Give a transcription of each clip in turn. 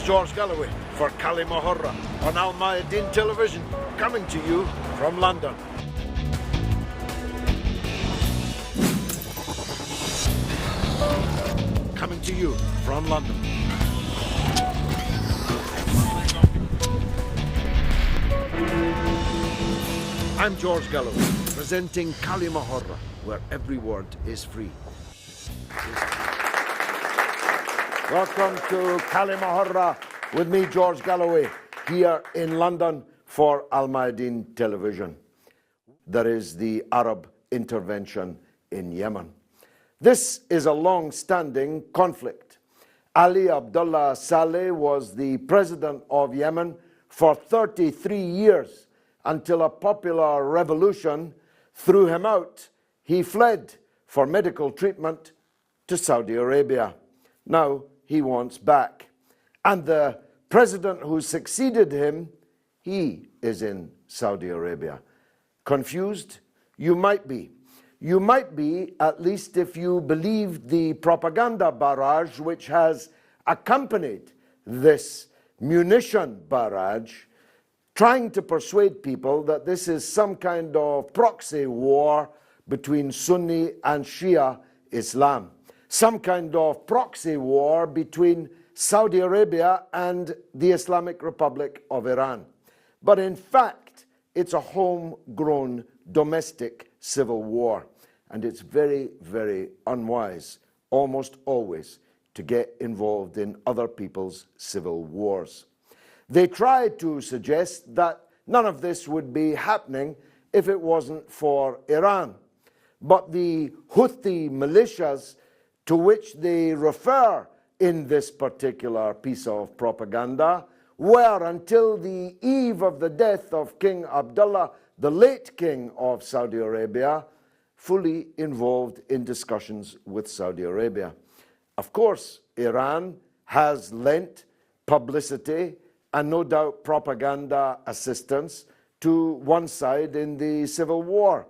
is George Galloway for Kalima Horra on Mayadeen television, coming to you from London. Coming to you from London. I'm George Galloway, presenting Kalima Horra, where every word is free. Welcome to Kalima Horra with me, George Galloway, here in London for Mayadeen television. There is the Arab intervention in Yemen. This is a long-standing conflict. Ali Abdullah Saleh was the president of Yemen for 33 years until a popular revolution threw him out. He fled for medical treatment to Saudi Arabia. Now he wants back. And the president who succeeded him, he is in Saudi Arabia. Confused? You might be. You might be, at least if you believe the propaganda barrage which has accompanied this munition barrage, trying to persuade people that this is some kind of proxy war between Sunni and Shia Islam, some kind of proxy war between Saudi Arabia and the Islamic Republic of Iran. But in fact, it's a homegrown domestic civil war. And it's very, very unwise, almost always, to get involved in other people's civil wars. They tried to suggest that none of this would be happening if it wasn't for Iran. But the Houthi militias to which they refer in this particular piece of propaganda were, until the eve of the death of King Abdullah, the late king of Saudi Arabia, fully involved in discussions with Saudi Arabia. Of course, Iran has lent publicity and no doubt propaganda assistance to one side in the civil war.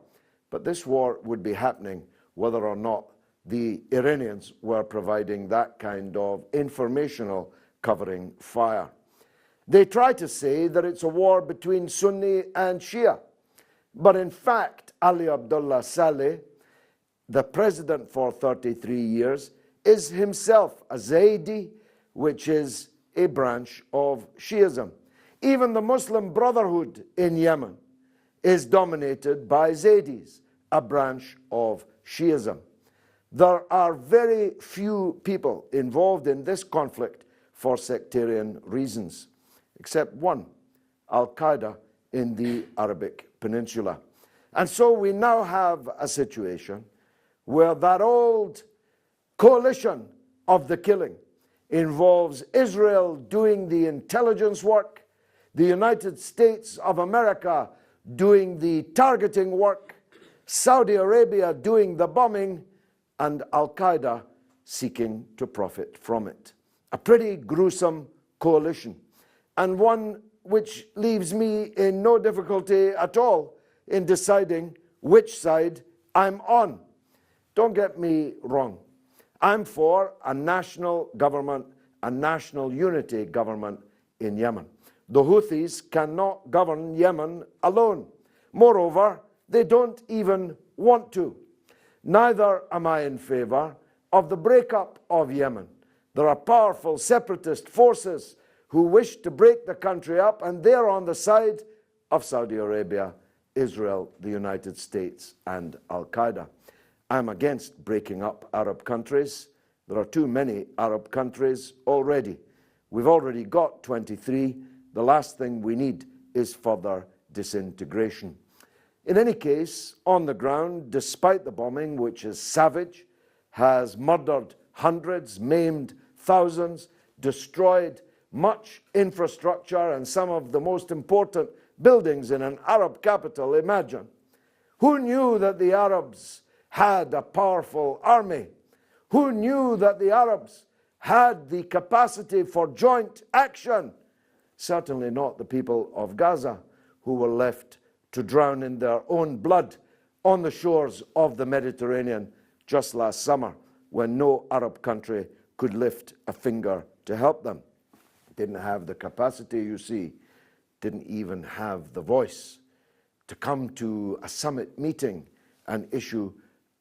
But this war would be happening whether or not the Iranians were providing that kind of informational covering fire. They try to say that it's a war between Sunni and Shia. But in fact, Ali Abdullah Saleh, the president for 33 years, is himself a Zaidi, which is a branch of Shiism. Even the Muslim Brotherhood in Yemen is dominated by Zaydis, a branch of Shiism. There are very few people involved in this conflict for sectarian reasons, except one, Al-Qaeda in the Arabic Peninsula. And so we now have a situation where that old coalition of the killing involves Israel doing the intelligence work, the United States of America doing the targeting work, Saudi Arabia doing the bombing, and Al-Qaeda seeking to profit from it. A pretty gruesome coalition, and one which leaves me in no difficulty at all in deciding which side I'm on. Don't get me wrong. I'm for a national government, a national unity government in Yemen. The Houthis cannot govern Yemen alone. Moreover, they don't even want to. Neither am I in favor of the breakup of Yemen. There are powerful separatist forces who wish to break the country up, and they're on the side of Saudi Arabia, Israel, the United States, and Al-Qaeda. I'm against breaking up Arab countries. There are too many Arab countries already. We've already got 23. The last thing we need is further disintegration. In any case, on the ground, despite the bombing, which is savage, has murdered hundreds, maimed thousands, destroyed much infrastructure and some of the most important buildings in an Arab capital, imagine. Who knew that the Arabs had a powerful army? Who knew that the Arabs had the capacity for joint action? Certainly not the people of Gaza, who were left to drown in their own blood on the shores of the Mediterranean just last summer, when no Arab country could lift a finger to help them. didn't have the capacity, you see, didn't even have the voice to come to a summit meeting and issue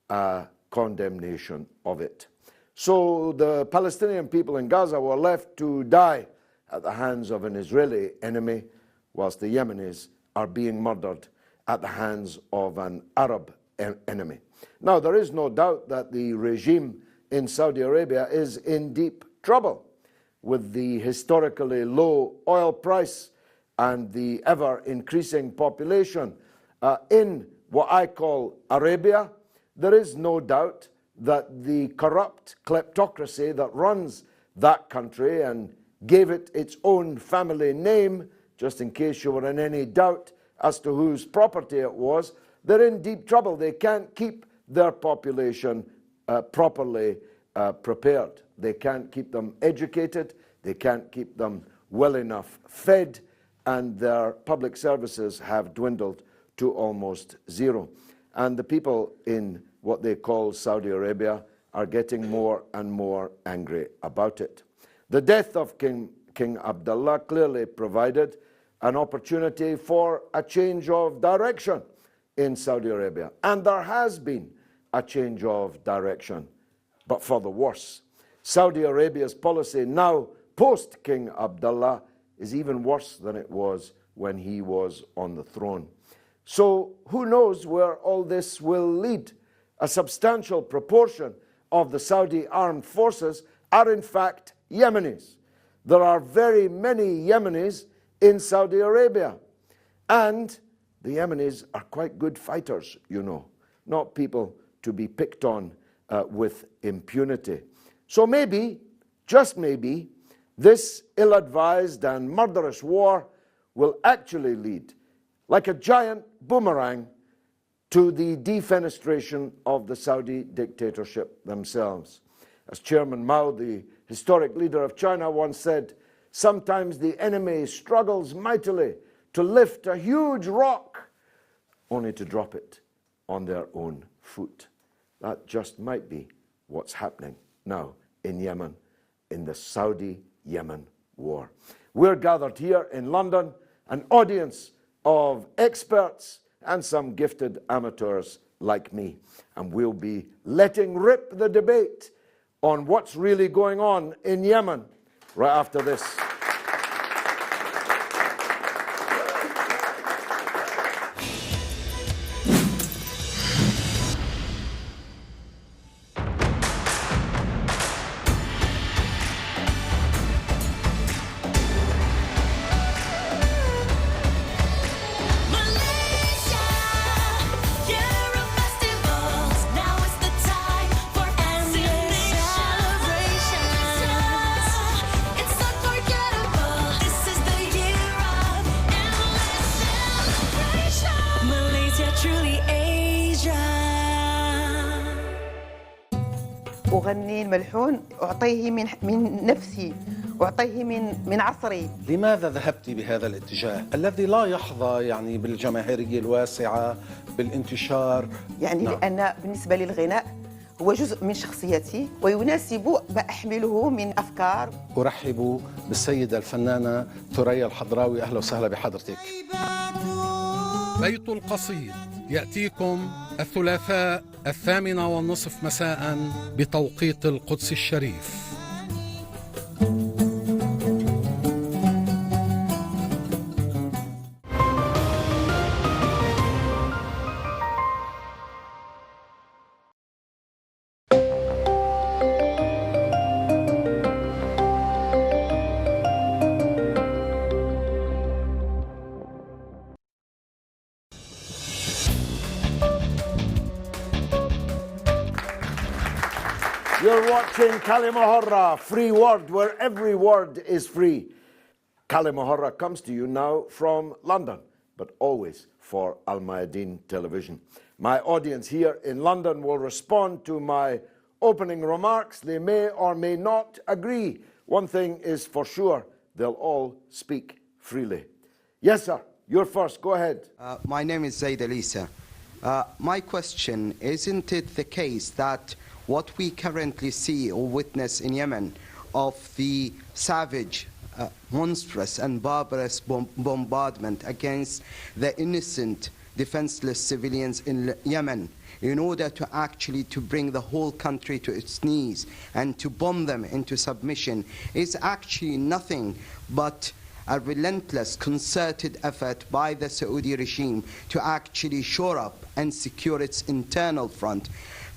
a condemnation of it. So the Palestinian people in Gaza were left to die at the hands of an Israeli enemy, whilst the Yemenis are being murdered at the hands of an Arab enemy. Now, there is no doubt that the regime in Saudi Arabia is in deep trouble with the historically low oil price and the ever-increasing population in what I call Arabia. There is no doubt that the corrupt kleptocracy that runs that country and gave it its own family name, just in case you were in any doubt as to whose property it was, they're in deep trouble. They can't keep their population properly prepared. They can't keep them educated. They can't keep them well enough fed, and their public services have dwindled to almost zero. And the people in what they call Saudi Arabia are getting more and more angry about it. The death of King Abdullah clearly provided an opportunity for a change of direction in Saudi Arabia. And there has been a change of direction, but for the worse. Saudi Arabia's policy now, post King Abdullah, is even worse than it was when he was on the throne. So who knows where all this will lead? A substantial proportion of the Saudi armed forces are in fact Yemenis. There are very many Yemenis in Saudi Arabia. And the Yemenis are quite good fighters, you know, not people to be picked on with impunity. So maybe, just maybe, this ill-advised and murderous war will actually lead, like a giant boomerang, to the defenestration of the Saudi dictatorship themselves. As Chairman Mao, the historic leader of China, once said, sometimes the enemy struggles mightily to lift a huge rock, only to drop it on their own foot. That just might be what's happening now in Yemen, in the Saudi-Yemen war. We're gathered here in London, an audience of experts and some gifted amateurs like me. And we'll be letting rip the debate on what's really going on in Yemen right after this. أغني الملحون أعطيه من نفسي، أعطيه من عصري. لماذا ذهبت بهذا الاتجاه الذي لا يحظى يعني بالجماهيرية الواسعة بالانتشار؟ يعني نعم. لأن بالنسبة لي الغناء هو جزء من شخصيتي ويناسب ما أحمله من أفكار. أرحب بالسيدة الفنانة ثريا الحضراوي، أهلا وسهلا بحضرتك. بيت القصيد يأتيكم الثلاثاء 20:30 مساء بتوقيت القدس الشريف. You're watching Kalima Horra, free word where every word is free. Kalima Horra comes to you now from London, but always for Mayadeen television. My audience here in London will respond to my opening remarks. They may or may not agree. One thing is for sure, they'll all speak freely. Yes, sir. You're first. Go ahead. My name is Zaid Alisa. My question, isn't it the case that what we currently see or witness in Yemen of the savage monstrous and barbarous bombardment against the innocent, defenseless civilians in Yemen, in order to actually to bring the whole country to its knees and to bomb them into submission, is actually nothing but a relentless, concerted effort by the Saudi regime to actually shore up and secure its internal front,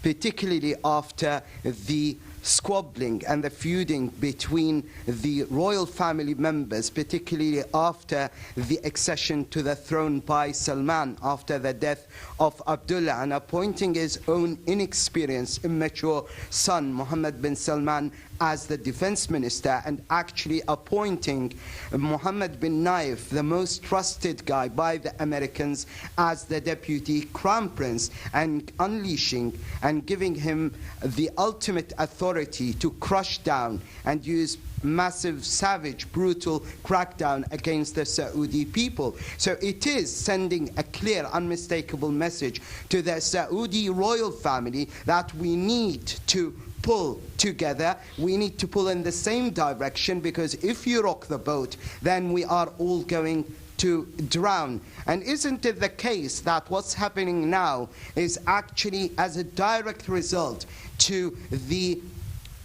particularly after the squabbling and the feuding between the royal family members, particularly after the accession to the throne by Salman after the death of Abdullah, and appointing his own inexperienced, immature son, Mohammed bin Salman, as the defense minister, and actually appointing Mohammed bin Naif, the most trusted guy by the Americans, as the deputy crown prince, and unleashing and giving him the ultimate authority to crush down and use massive, savage, brutal crackdown against the Saudi people. So it is sending a clear, unmistakable message to the Saudi royal family that we need to pull together, we need to pull in the same direction, because if you rock the boat, then we are all going to drown. And isn't it the case that what's happening now is actually as a direct result to the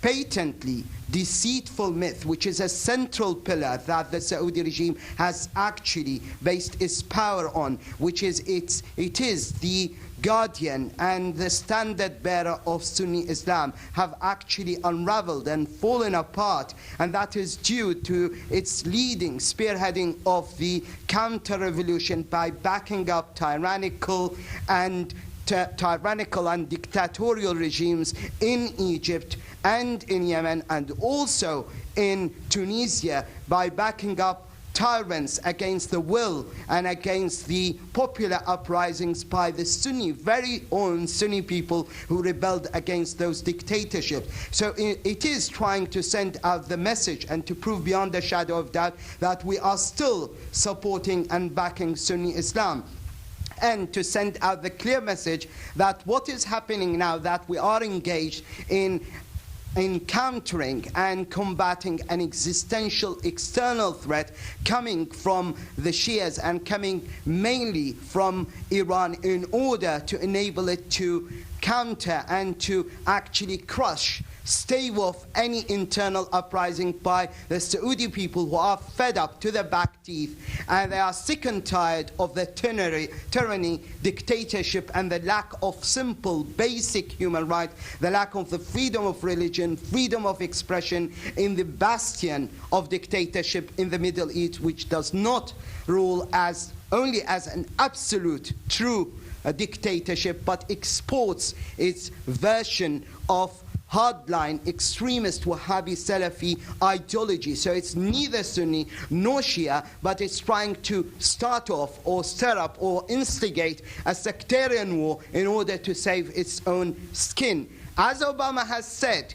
patently deceitful myth, which is a central pillar that the Saudi regime has actually based its power on, which is it is the guardian and the standard bearer of Sunni Islam, have actually unraveled and fallen apart, and that is due to its leading, spearheading of the counter-revolution by backing up tyrannical and dictatorial regimes in Egypt and in Yemen, and also in Tunisia, by backing up tyrants against the will and against the popular uprisings by the very own Sunni people who rebelled against those dictatorships. So it is trying to send out the message and to prove beyond a shadow of doubt that we are still supporting and backing Sunni Islam, and to send out the clear message that what is happening now, that we are engaged in countering and combating an existential external threat coming from the Shias and coming mainly from Iran, in order to enable it to counter and to actually crush, stave off any internal uprising by the Saudi people, who are fed up to the back teeth, and they are sick and tired of the tyranny, dictatorship, and the lack of simple, basic human rights, the lack of the freedom of religion, freedom of expression in the bastion of dictatorship in the Middle East, which does not rule only as an absolute, true dictatorship, but exports its version of hardline extremist Wahhabi Salafi ideology. So it's neither Sunni nor Shia, but it's trying to start off or stir up or instigate a sectarian war in order to save its own skin. As Obama has said,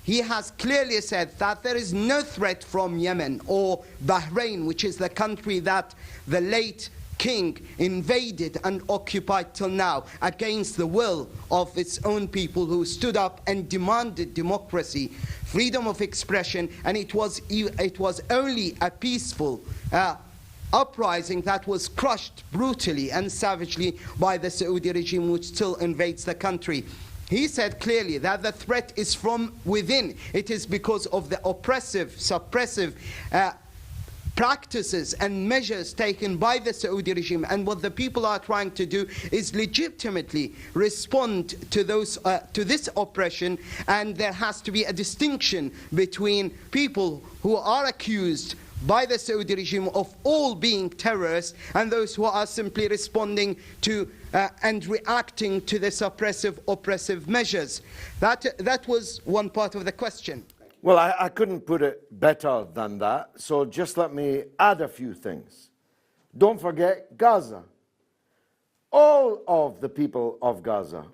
he has clearly said that there is no threat from Yemen or Bahrain, which is the country that the late king invaded and occupied till now, against the will of its own people, who stood up and demanded democracy, freedom of expression, and it was only a peaceful uprising that was crushed brutally and savagely by the Saudi regime, which still invades the country. He said clearly that the threat is from within. It is because of the oppressive, suppressive practices and measures taken by the Saudi regime, and what the people are trying to do is legitimately respond to this oppression, and there has to be a distinction between people who are accused by the Saudi regime of all being terrorists and those who are simply responding to and reacting to the suppressive, oppressive measures. That was one part of the question. Well, I couldn't put it better than that, so just let me add a few things. Don't forget Gaza. All of the people of Gaza,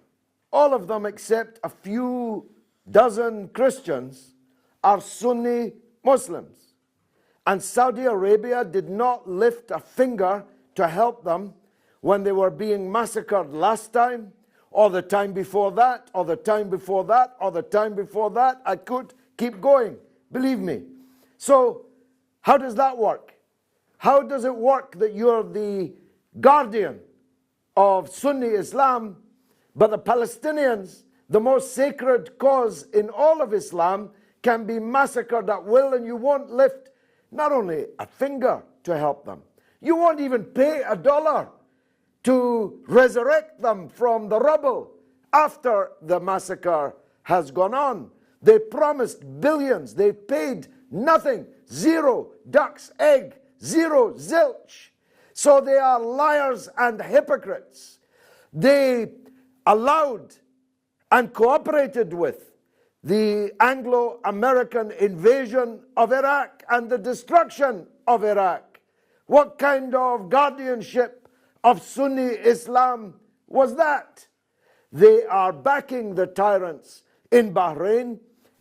all of them except a few dozen Christians, are Sunni Muslims. And Saudi Arabia did not lift a finger to help them when they were being massacred last time, or the time before that, or the time before that, or the time before that. I could keep going, believe me. So How does that work? How does it work that you're the guardian of Sunni Islam, but the Palestinians, the most sacred cause in all of Islam, can be massacred at will, and you won't lift not only a finger to help them, you won't even pay $1 to resurrect them from the rubble after the massacre has gone on. They promised billions, they paid nothing, zero, duck's egg, zero, zilch. So they are liars and hypocrites. They allowed and cooperated with the Anglo-American invasion of Iraq and the destruction of Iraq. What kind of guardianship of Sunni Islam was that? They are backing the tyrants in Bahrain,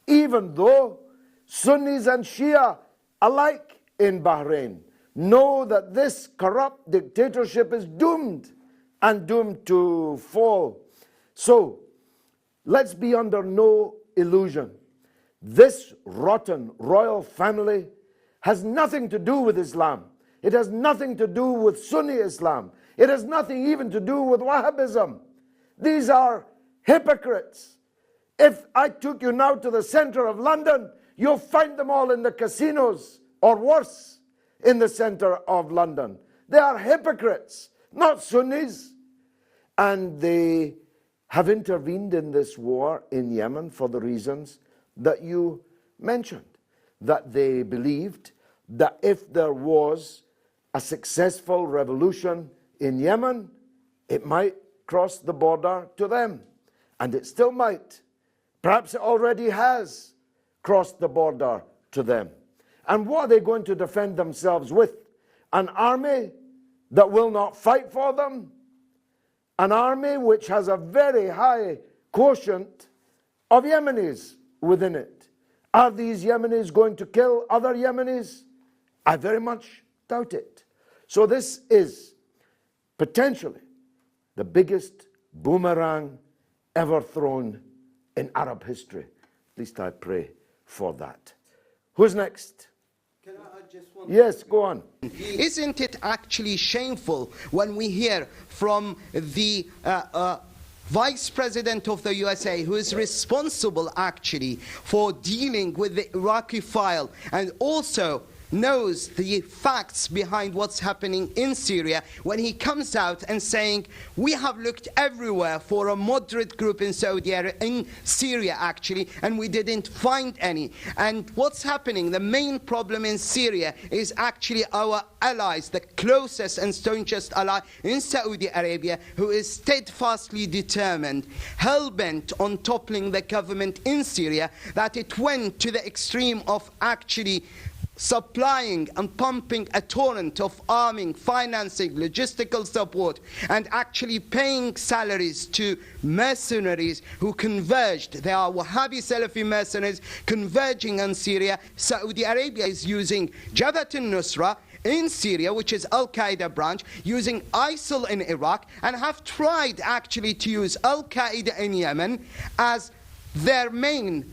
even though Sunnis and Shia alike in Bahrain know that this corrupt dictatorship is doomed and doomed to fall. So let's be under no illusion. This rotten royal family has nothing to do with Islam. It has nothing to do with Sunni Islam. It has nothing even to do with Wahhabism. These are hypocrites. If I took you now to the center of London, you'll find them all in the casinos, or worse, in the center of London. They are hypocrites, not Sunnis. And they have intervened in this war in Yemen for the reasons that you mentioned. That they believed that if there was a successful revolution in Yemen, it might cross the border to them. And it still might. Perhaps it already has crossed the border to them. And what are they going to defend themselves with? An army that will not fight for them? An army which has a very high quotient of Yemenis within it. Are these Yemenis going to kill other Yemenis? I very much doubt it. So this is potentially the biggest boomerang ever thrown in Arab history. At least I pray for that. Who's next? Can I add just one? Yes, go on. Isn't it actually shameful when we hear from the Vice President of the USA, who is responsible actually for dealing with the Iraqi file and also knows the facts behind what's happening in Syria, when he comes out and saying, we have looked everywhere for a moderate group in in Syria actually, and we didn't find any. And what's happening, the main problem in Syria is actually our allies, the closest and staunchest ally in Saudi Arabia, who is steadfastly determined, hell-bent on toppling the government in Syria, that it went to the extreme of actually supplying and pumping a torrent of arming, financing, logistical support, and actually paying salaries to mercenaries who converged. They are Wahhabi Salafi mercenaries converging on Syria. Saudi Arabia is using Jabhat al-Nusra in Syria, which is Al-Qaeda branch, using ISIL in Iraq, and have tried actually to use Al-Qaeda in Yemen as their main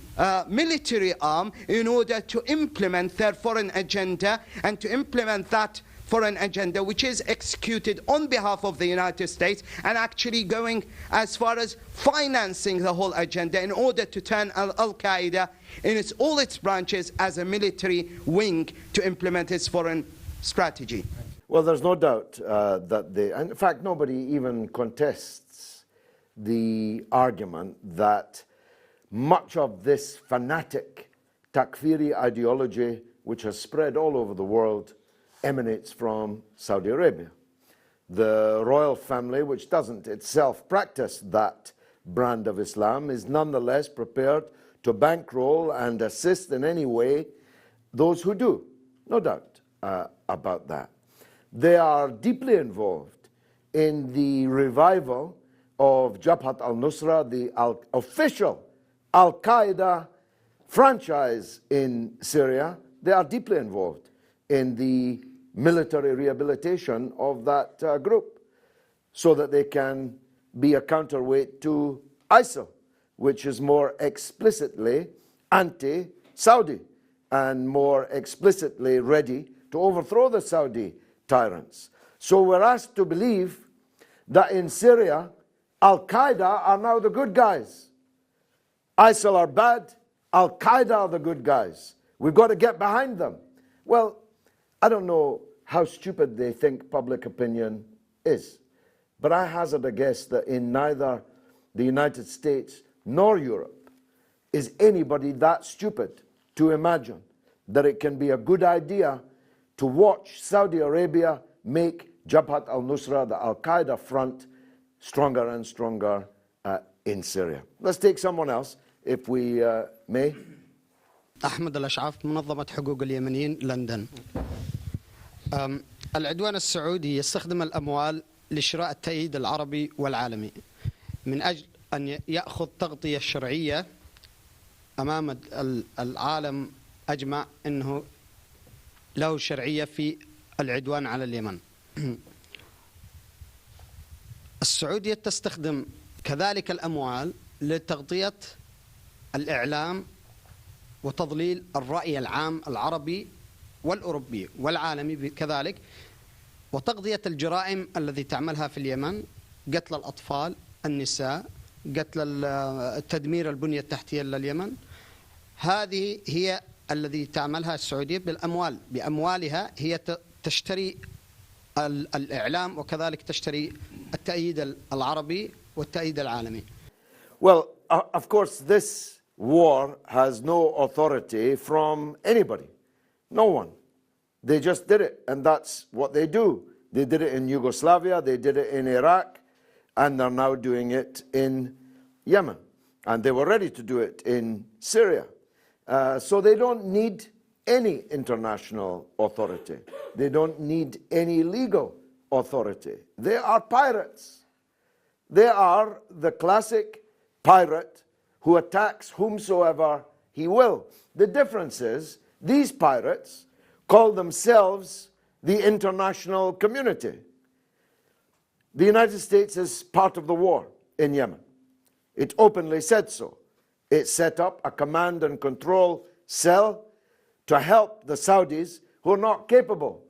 military arm in order to implement their foreign agenda, and to implement that foreign agenda which is executed on behalf of the United States, and actually going as far as financing the whole agenda in order to turn Al-Qaeda in all its branches as a military wing to implement its foreign strategy. Well, there's no doubt that they, and in fact, nobody even contests the argument that much of this fanatic takfiri ideology, which has spread all over the world, emanates from Saudi Arabia. The royal family, which doesn't itself practice that brand of Islam, is nonetheless prepared to bankroll and assist in any way those who do. No doubt about that. They are deeply involved in the revival of Jabhat al-Nusra, the official Al-Qaeda franchise in Syria. They are deeply involved in the military rehabilitation of that group so that they can be a counterweight to ISIL, which is more explicitly anti-Saudi and more explicitly ready to overthrow the Saudi tyrants. So we're asked to believe that in Syria, Al-Qaeda are now the good guys. ISIL are bad, Al-Qaeda are the good guys. We've got to get behind them. Well, I don't know how stupid they think public opinion is, but I hazard a guess that in neither the United States nor Europe is anybody that stupid to imagine that it can be a good idea to watch Saudi Arabia make Jabhat al-Nusra, the Al-Qaeda front, stronger and stronger in Syria. Let's take someone else, if we may. أحمد الأشعف منظمة حقوق اليمنيين لندن. العدوان السعودي يستخدم الأموال لشراء التأييد العربي والعالمي من أجل أن يأخذ تغطية شرعية أمام العالم أجمع أنه له شرعية في العدوان على اليمن. السعودية تستخدم كذلك الأموال لتغطية الإعلام وتضليل الرأي العام العربي والأوروبي والعالمي كذلك، وتغطية الجرائم التي تعملها في اليمن، قتل الأطفال، النساء، قتل تدمير البنية التحتية لليمن. هذه هي الذي تعملها السعودية بالأموال، بأموالها هي تشتري الإعلام وكذلك تشتري التأييد العربي والتأييد العالمي. Well, of course, this war has no authority from anybody. No one. They just did it, and that's what they do. They did it in Yugoslavia, they did it in Iraq, and they're now doing it in Yemen. And they were ready to do it in Syria. So they don't need any international authority. They don't need any legal authority. They are pirates. They are the classic pirate who attacks whomsoever he will. The difference is these pirates call themselves the international community. The United States is part of the war in Yemen. It openly said so. It set up a command and control cell to help the Saudis who are not capable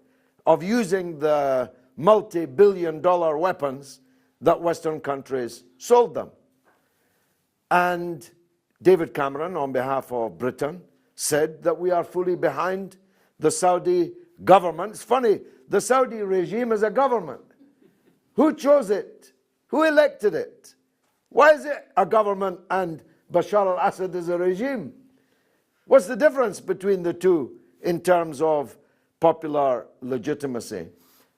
of using the multi-billion-dollar weapons that Western countries sold them. And David Cameron, on behalf of Britain, said that we are fully behind the Saudi government. It's funny, the Saudi regime is a government. Who chose it? Who elected it? Why is it a government and Bashar al-Assad is a regime? What's the difference between the two in terms of popular legitimacy?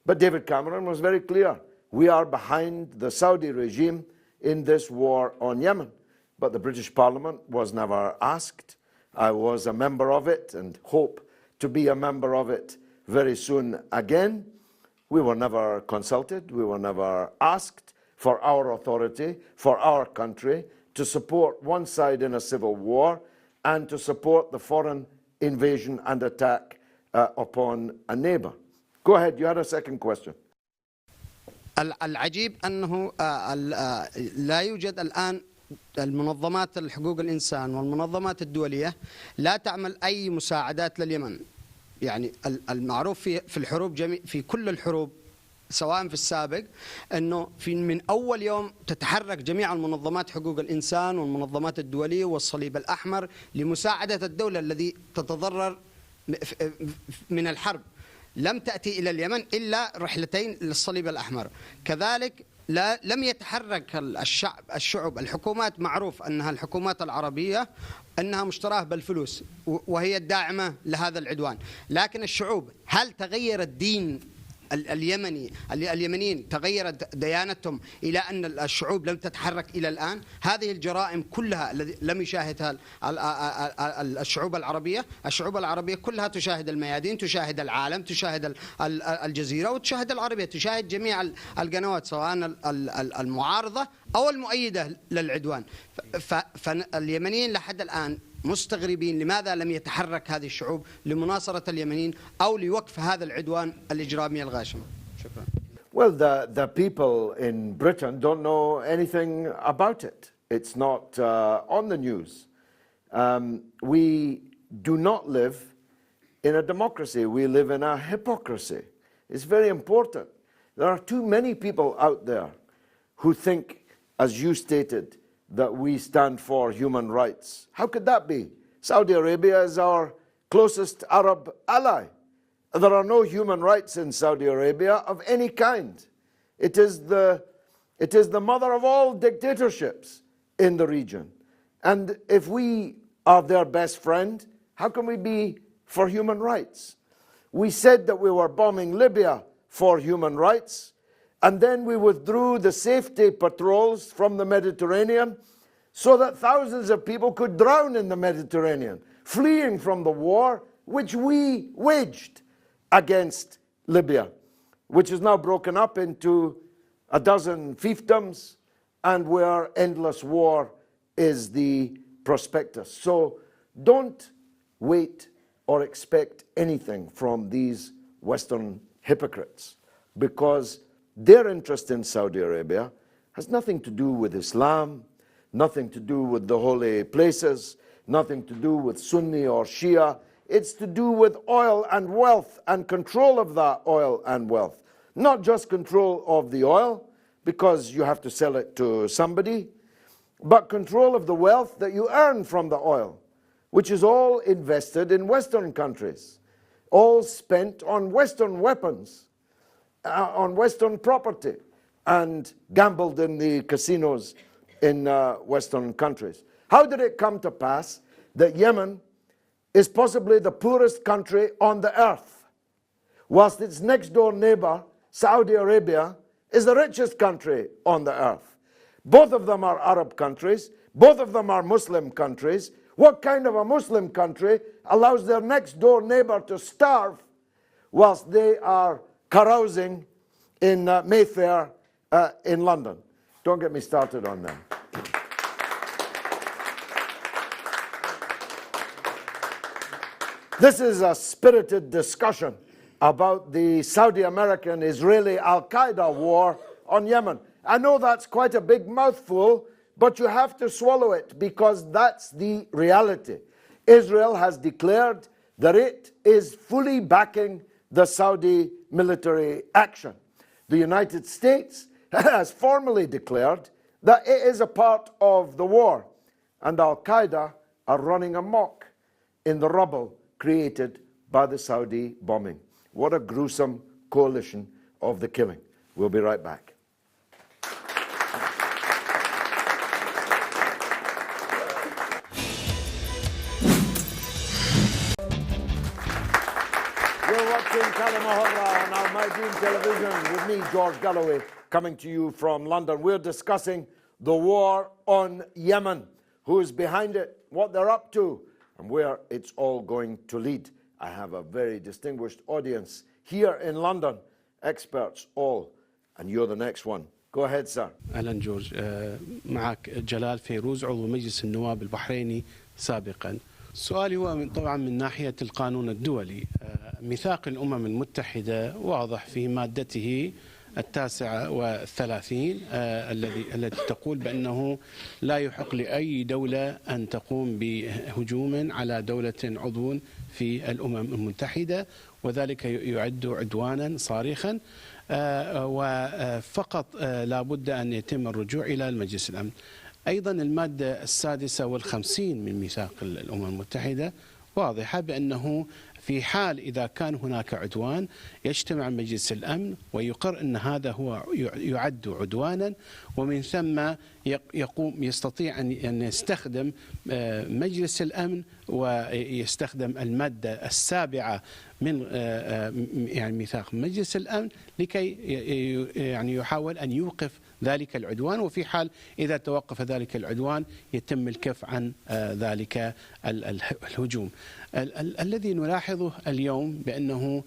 But David Cameron was very clear. We are behind the Saudi regime in this war on Yemen. But the British Parliament was never asked. I was a member of it and hope to be a member of it very soon again. We were never consulted. We were never asked for our authority, for our country, to support one side in a civil war and to support the foreign invasion and attack upon a neighbor. Go ahead, you had a second question. العجيب أنه لا يوجد الآن المنظمات الحقوق الإنسان والمنظمات الدولية لا تعمل أي مساعدات لليمن. يعني المعروف في الحروب في كل الحروب سواء في السابق أنه من أول يوم تتحرك جميع المنظمات حقوق الإنسان والمنظمات الدولية والصليب الأحمر لمساعدة الدولة التي تتضرر من الحرب. لم تأتي إلى اليمن إلا رحلتين للصليب الأحمر. كذلك لم يتحرك الشعوب الحكومات. معروف أنها الحكومات العربية أنها مشتراه بالفلوس وهي الداعمة لهذا العدوان، لكن الشعوب هل تغير الدين اليمنيين تغيرت ديانتهم إلى أن الشعوب لم تتحرك إلى الآن؟ هذه الجرائم كلها لم يشاهدها الشعوب العربية. الشعوب العربية كلها تشاهد الميادين، تشاهد العالم، تشاهد الجزيرة، وتشاهد العربية، تشاهد جميع القنوات سواء المعارضة أو المؤيدة للعدوان. فاليمنيين لحد الآن مستغربين لماذا لم يتحرك هذه الشعوب لمناصرة اليمنيين أو لوقف هذا العدوان الإجرامي الغاشم. شكرا. Well, the people in Britain don't know anything about it. It's not on the news. We do not live in a democracy. We live in a hypocrisy. It's very important. There are too many people out there who think, as you stated, that we stand for human rights. How could that be? Saudi Arabia is our closest Arab ally. There are no human rights in Saudi Arabia of any kind. It is the mother of all dictatorships in the region. And if we are their best friend, how can we be for human rights? We said that we were bombing Libya for human rights, and then we withdrew the safety patrols from the Mediterranean so that thousands of people could drown in the Mediterranean, fleeing from the war which we waged against Libya, which is now broken up into a dozen fiefdoms and where endless war is the prospectus. So don't wait or expect anything from these Western hypocrites, because their interest in Saudi Arabia has nothing to do with Islam, nothing to do with the holy places, nothing to do with Sunni or Shia. It's to do with oil and wealth and control of that oil and wealth. Not just control of the oil, because you have to sell it to somebody, but control of the wealth that you earn from the oil, which is all invested in Western countries, all spent on Western weapons, on Western property, and gambled in the casinos in Western countries. How did it come to pass that Yemen is possibly the poorest country on the earth, whilst its next door neighbor, Saudi Arabia, is the richest country on the earth? Both of them are Arab countries. Both of them are Muslim countries. What kind of a Muslim country allows their next door neighbor to starve whilst they are carousing in Mayfair in London? Don't get me started on that. This is a spirited discussion about the Saudi American-Israeli Al-Qaeda war on Yemen. I know that's quite a big mouthful, but you have to swallow it, because that's the reality. Israel has declared that it is fully backing the Saudi military action. The United States has formally declared that it is a part of the war, and Al-Qaeda are running amok in the rubble created by the Saudi bombing. What a gruesome coalition of the killing. We'll be right back. You're watching Kalima Horra on Mayadeen television with me, George Galloway, coming to you from London. We're discussing the war on Yemen, who is behind it, what they're up to, and where it's all going to lead. I have a very distinguished audience here in London, experts all, and you're the next one. Go ahead, sir. أهلا جورج، معك جلال فيروز عضو مجلس النواب البحريني سابقا. سؤالي هو طبعا من ناحية القانون الدولي. ميثاق الأمم المتحدة واضح في مادته 39 التي تقول بأنه لا يحق لأي دولة أن تقوم بهجوم على دولة عضو في الأمم المتحدة، وذلك يعد عدوانا صارخا، وفقط لا بد أن يتم الرجوع إلى المجلس الأمن. أيضا المادة 56 من ميثاق الأمم المتحدة واضحة بأنه في حال إذا كان هناك عدوان يجتمع مجلس الأمن ويقر أن هذا هو يعد عدوانا، ومن ثم يستطيع أن يستخدم مجلس الأمن ويستخدم المادة 7 من يعني ميثاق مجلس الأمن لكي يعني يحاول أن يوقف ذلك العدوان، وفي حال إذا توقف ذلك العدوان يتم الكف عن ذلك الهجوم. الذي نلاحظه اليوم بأنه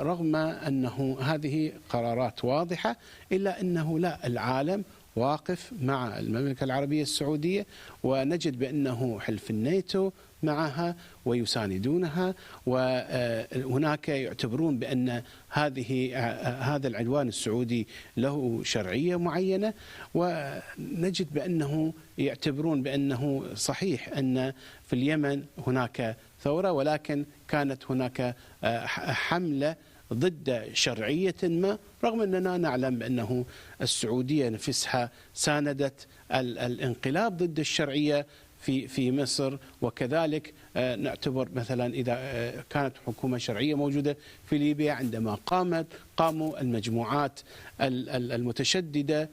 رغم أنه هذه قرارات واضحة إلا أنه لا، العالم واقف مع المملكة العربية السعودية، ونجد بأنه حلف الناتو معها ويساندونها، وهناك يعتبرون بأن هذا العدوان السعودي له شرعية معينة، ونجد بأنه يعتبرون بأنه صحيح أن في اليمن هناك ثورة، ولكن كانت هناك حملة ضد شرعية ما، رغم أننا نعلم بأنه السعودية نفسها ساندت الانقلاب ضد الشرعية في مصر، وكذلك نعتبر مثلا إذا كانت حكومة شرعية موجودة في ليبيا عندما قاموا المجموعات المتشددة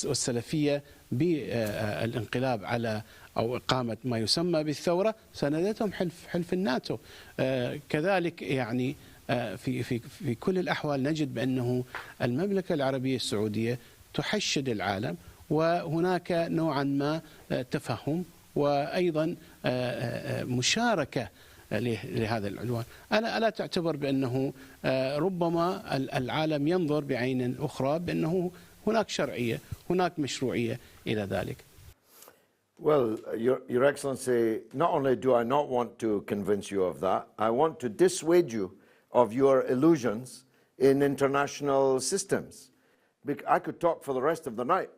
والسلفية بالانقلاب على أو إقامة ما يسمى بالثورة، ساندتهم حلف الناتو. كذلك يعني في كل الأحوال نجد بأنه المملكة العربية السعودية تحشد العالم، وهناك نوعا ما تفهم وأيضا مشاركة لهذا العدوان. ألا تعتبر بأنه ربما العالم ينظر بعين أخرى بأنه هناك شرعية، هناك مشروعية إلى ذلك؟ Well, Your Excellency, not only do I not want to convince you of that, I want to dissuade you of your illusions in international systems. I could talk for the rest of the night.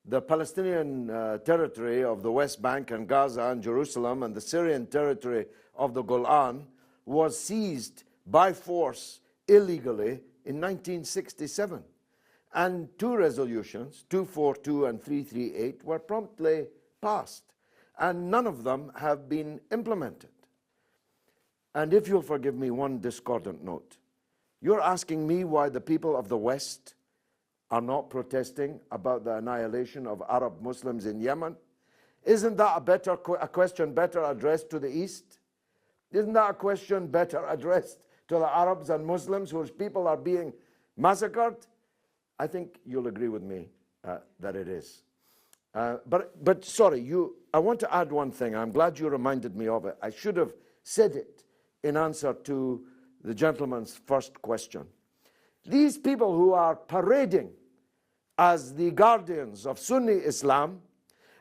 The Palestinian territory of the West Bank and Gaza and Jerusalem and the Syrian territory of the Golan was seized by force illegally in 1967. And two resolutions, 242 and 338, were promptly passed, and none of them have been implemented. And if you'll forgive me one discordant note, you're asking me why the people of the West are not protesting about the annihilation of Arab Muslims in Yemen. Isn't that a question better addressed to the East? Isn't that a question better addressed to the Arabs and Muslims whose people are being massacred? I think you'll agree with me that it is. But sorry, I want to add one thing. I'm glad you reminded me of it. I should have said it in answer to the gentleman's first question. These people who are parading as the guardians of Sunni Islam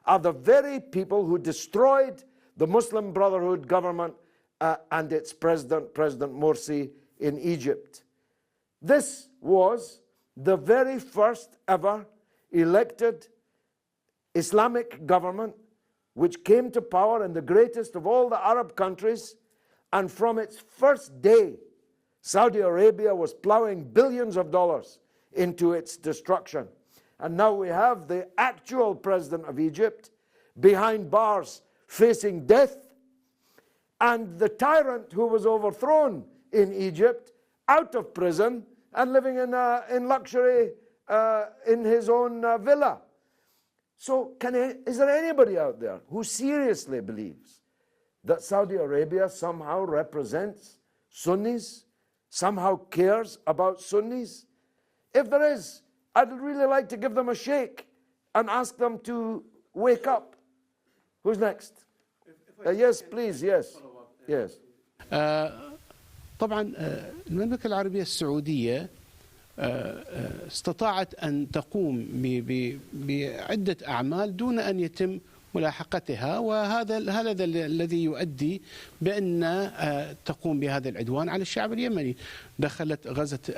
are the very people who destroyed the Muslim Brotherhood government and its president, President Morsi, in Egypt. This was the very first ever elected Islamic government which came to power in the greatest of all the Arab countries, and from its first day, Saudi Arabia was plowing billions of dollars into its destruction. And now we have the actual president of Egypt behind bars facing death, and the tyrant who was overthrown in Egypt out of prison and living in luxury in his own villa. So is there anybody out there who seriously believes that Saudi Arabia somehow represents Sunnis, somehow cares about Sunnis? If there is, I'd really like to give them a shake and ask them to wake up. Who's next? Yes, please, yes. Yes. طبعا المملكة العربية السعودية استطاعت أن تقوم بعدة أعمال دون أن يتم ملاحقتها، وهذا الذي يؤدي بأن تقوم بهذا العدوان على الشعب اليمني. غزت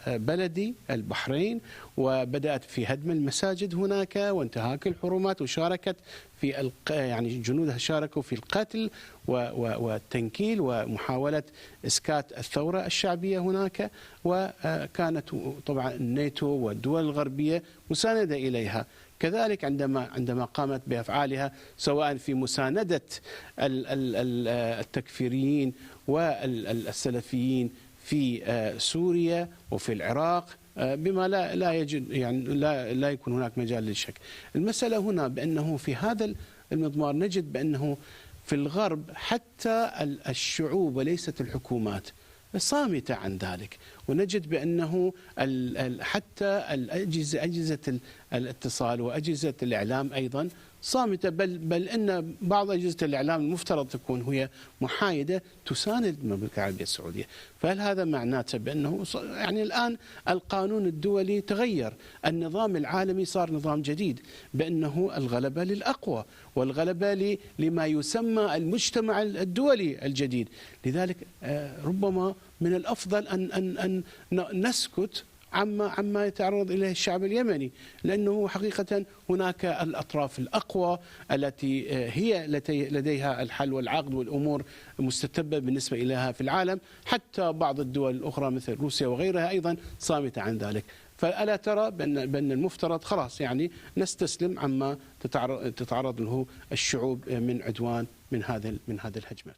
بلدي البحرين، وبدأت في هدم المساجد هناك وانتهاك الحرمات، وشاركت في يعني جنودها شاركوا في القتل والتنكيل ومحاولة إسكات الثورة الشعبية هناك، وكانت طبعا الناتو والدول الغربية مساندة إليها. كذلك عندما قامت بأفعالها سواء في مساندة التكفيريين والسلفيين في سوريا وفي العراق بما لا يجد يعني لا يكون هناك مجال للشك. المسألة هنا بأنه في هذا المضمار نجد بأنه في الغرب حتى الشعوب وليست الحكومات صامتة عن ذلك، ونجد بأنه حتى أجهزة الاتصال وأجهزة الإعلام أيضا صامتة، بل أن بعض أجهزة الإعلام المفترض تكون هي محايدة تساند المملكة العربية السعودية. فهل هذا معناته بأنه يعني الآن القانون الدولي تغير، النظام العالمي صار نظام جديد، بأنه الغلبة للأقوى والغلبة لما يسمى المجتمع الدولي الجديد. لذلك ربما من الأفضل أن نسكت عما يتعرض إليه الشعب اليمني، لأنه حقيقة هناك الأطراف الأقوى التي هي لديها الحل والعقد والأمور مستتبة بالنسبة إليها في العالم، حتى بعض الدول الأخرى مثل روسيا وغيرها أيضا صامتة عن ذلك. فألا ترى بأن المفترض خلاص يعني نستسلم عما تتعرض له الشعوب من عدوان من هذه الهجمة؟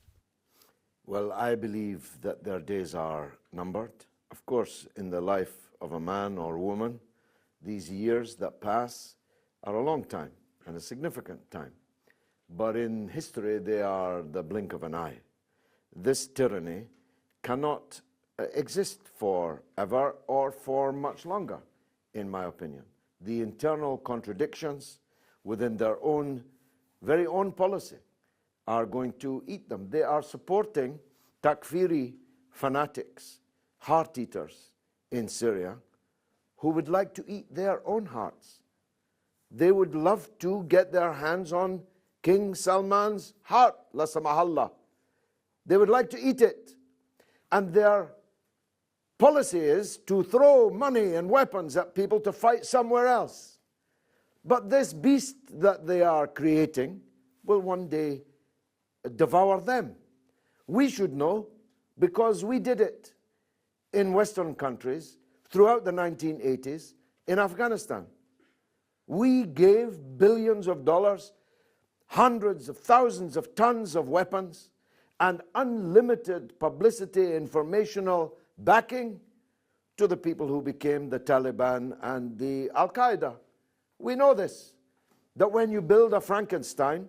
Well, I believe that their days are numbered. Of course, in the life of a man or woman, these years that pass are a long time and a significant time. But in history, they are the blink of an eye. This tyranny cannot exist forever or for much longer, in my opinion. The internal contradictions within their very own policy are going to eat them. They are supporting takfiri fanatics, heart eaters in Syria, who would like to eat their own hearts. They would love to get their hands on King Salman's heart, la samahallah. They would like to eat it. And their policy is to throw money and weapons at people to fight somewhere else. But this beast that they are creating will one day devour them. We should know, because we did it in Western countries throughout the 1980s in Afghanistan. We gave billions of dollars, hundreds of thousands of tons of weapons, and unlimited publicity, informational backing to the people who became the Taliban and the Al-Qaeda. We know this, that when you build a Frankenstein,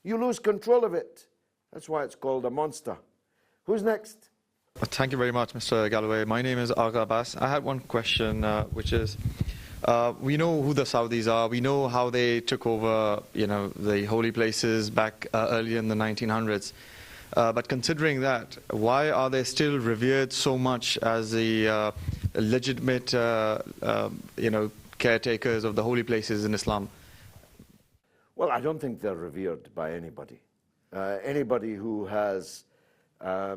you lose control of it. That's why it's called a monster. Who's next? Thank you very much, Mr. Galloway. My name is Agha Abbas. I had one question, which is, we know who the Saudis are. We know how they took over, the holy places back early in the 1900s. But considering that, why are they still revered so much as the legitimate, caretakers of the holy places in Islam? Well, I don't think they're revered by anybody. Anybody who has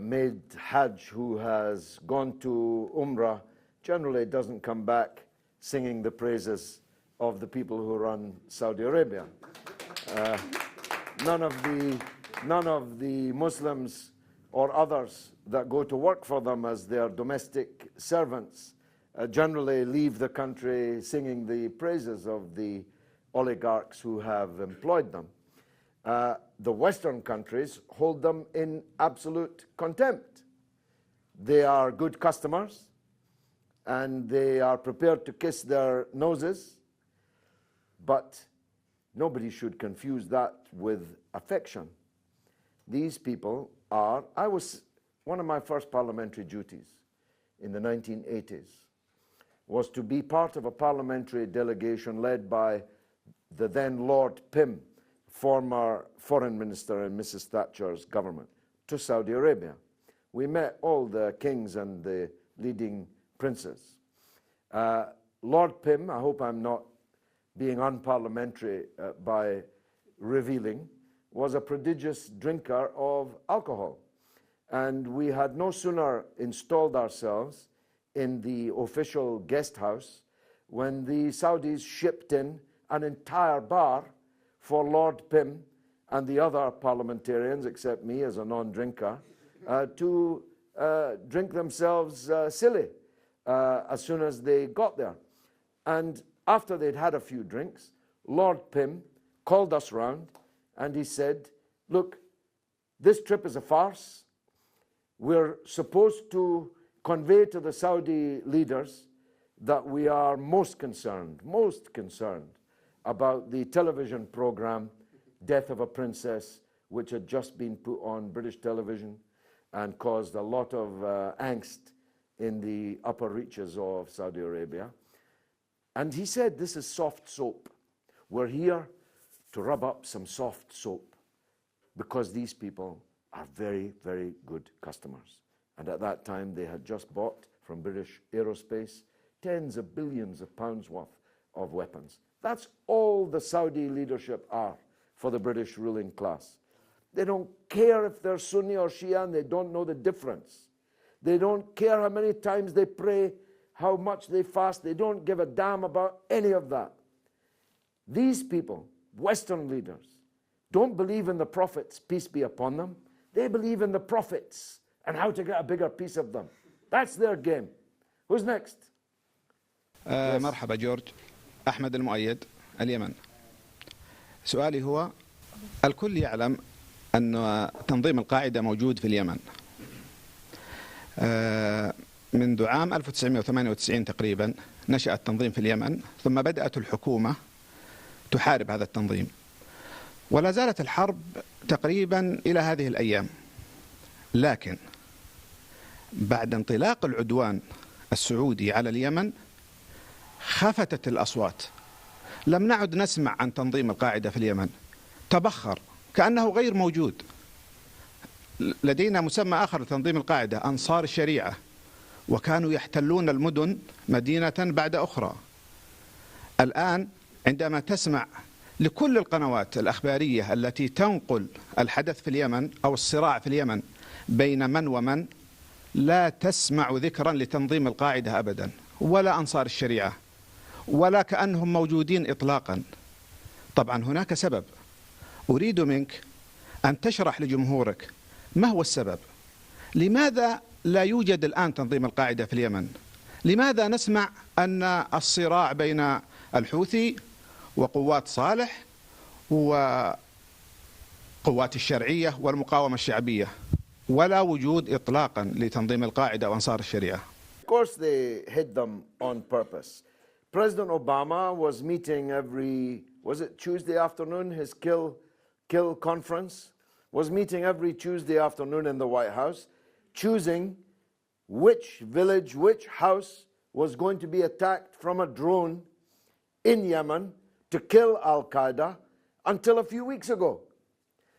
made Hajj, who has gone to Umrah, generally doesn't come back singing the praises of the people who run Saudi Arabia. None of the Muslims or others that go to work for them as their domestic servants generally leave the country singing the praises of the oligarchs who have employed them. The Western countries hold them in absolute contempt. They are good customers, and they are prepared to kiss their noses, but nobody should confuse that with affection. These people are, one of my first parliamentary duties in the 1980s was to be part of a parliamentary delegation led by the then Lord Pym, former foreign minister in Mrs. Thatcher's government, to Saudi Arabia. We met all the kings and the leading princes. Lord Pym, I hope I'm not being unparliamentary by revealing, was a prodigious drinker of alcohol. And we had no sooner installed ourselves in the official guest house when the Saudis shipped in an entire bar for Lord Pym and the other parliamentarians, except me as a non-drinker, to drink themselves silly as soon as they got there. And after they'd had a few drinks, Lord Pym called us round and he said, look, this trip is a farce. We're supposed to convey to the Saudi leaders that we are most concerned about the television program Death of a Princess, which had just been put on British television and caused a lot of angst in the upper reaches of Saudi Arabia. And he said, this is soft soap. We're here to rub up some soft soap because these people are very, very good customers. And at that time, they had just bought from British Aerospace tens of billions of pounds worth of weapons. That's all the Saudi leadership are for the British ruling class. They don't care if they're Sunni or Shia, and they don't know the difference. They don't care how many times they pray, how much they fast. They don't give a damn about any of that. These people, Western leaders, don't believe in the prophets, peace be upon them. They believe in the prophets and how to get a bigger piece of them. That's their game. Who's next? مرحبا جورج. أحمد المؤيد، اليمن. سؤالي هو: الكل يعلم أن تنظيم القاعدة موجود في اليمن منذ عام 1998 تقريبا. نشأ التنظيم في اليمن، ثم بدأت الحكومة تحارب هذا التنظيم، ولا زالت الحرب تقريبا إلى هذه الأيام. لكن بعد انطلاق العدوان السعودي على اليمن خفتت الأصوات. لم نعد نسمع عن تنظيم القاعدة في اليمن، تبخر كأنه غير موجود. لدينا مسمى آخر لتنظيم القاعدة، أنصار الشريعة، وكانوا يحتلون المدن مدينة بعد أخرى. الآن عندما تسمع لكل القنوات الأخبارية التي تنقل الحدث في اليمن أو الصراع في اليمن بين من ومن، لا تسمع ذكرا لتنظيم القاعدة أبدا، ولا أنصار الشريعة، ولا كأنهم موجودين إطلاقا. طبعا هناك سبب، أريد منك أن تشرح لجمهورك ما هو السبب. لماذا لا يوجد الآن تنظيم القاعدة في اليمن؟ لماذا نسمع أن الصراع بين الحوثي وقوات صالح وقوات الشرعية والمقاومة الشعبية، ولا وجود إطلاقا لتنظيم القاعدة وأنصار الشريعة؟ Of course they hid them on purpose. President Obama was meeting every, was it Tuesday afternoon, his kill conference, was meeting every Tuesday afternoon in the White House, choosing which village, which house was going to be attacked from a drone in Yemen to kill Al-Qaeda until a few weeks ago.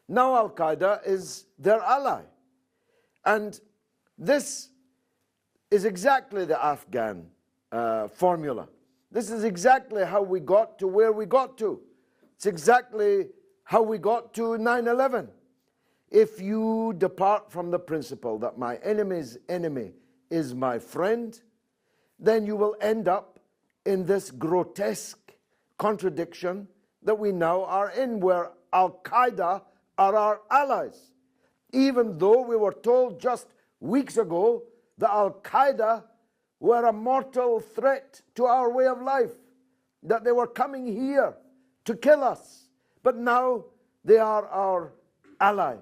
Now Al-Qaeda is their ally. And this is exactly the Afghan formula. This is exactly how we got to where we got to. It's exactly how we got to 9/11. If you depart from the principle that my enemy's enemy is my friend, then you will end up in this grotesque contradiction that we now are in, where Al-Qaeda are our allies. Even though we were told just weeks ago that Al-Qaeda were a mortal threat to our way of life, that they were coming here to kill us, but now they are our ally.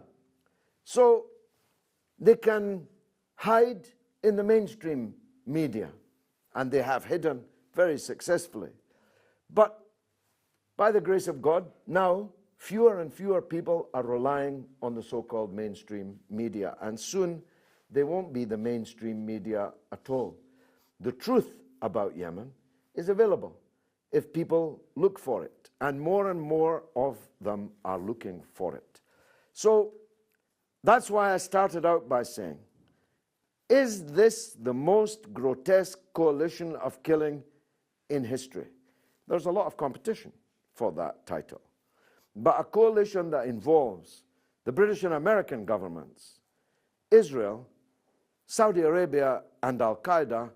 So they can hide in the mainstream media, and they have hidden very successfully. But by the grace of God, now fewer and fewer people are relying on the so-called mainstream media, and soon they won't be the mainstream media at all. The truth about Yemen is available if people look for it, and more of them are looking for it. So that's why I started out by saying, is this the most grotesque coalition of killing in history? There's a lot of competition for that title. But a coalition that involves the British and American governments, Israel, Saudi Arabia, and Al-Qaeda,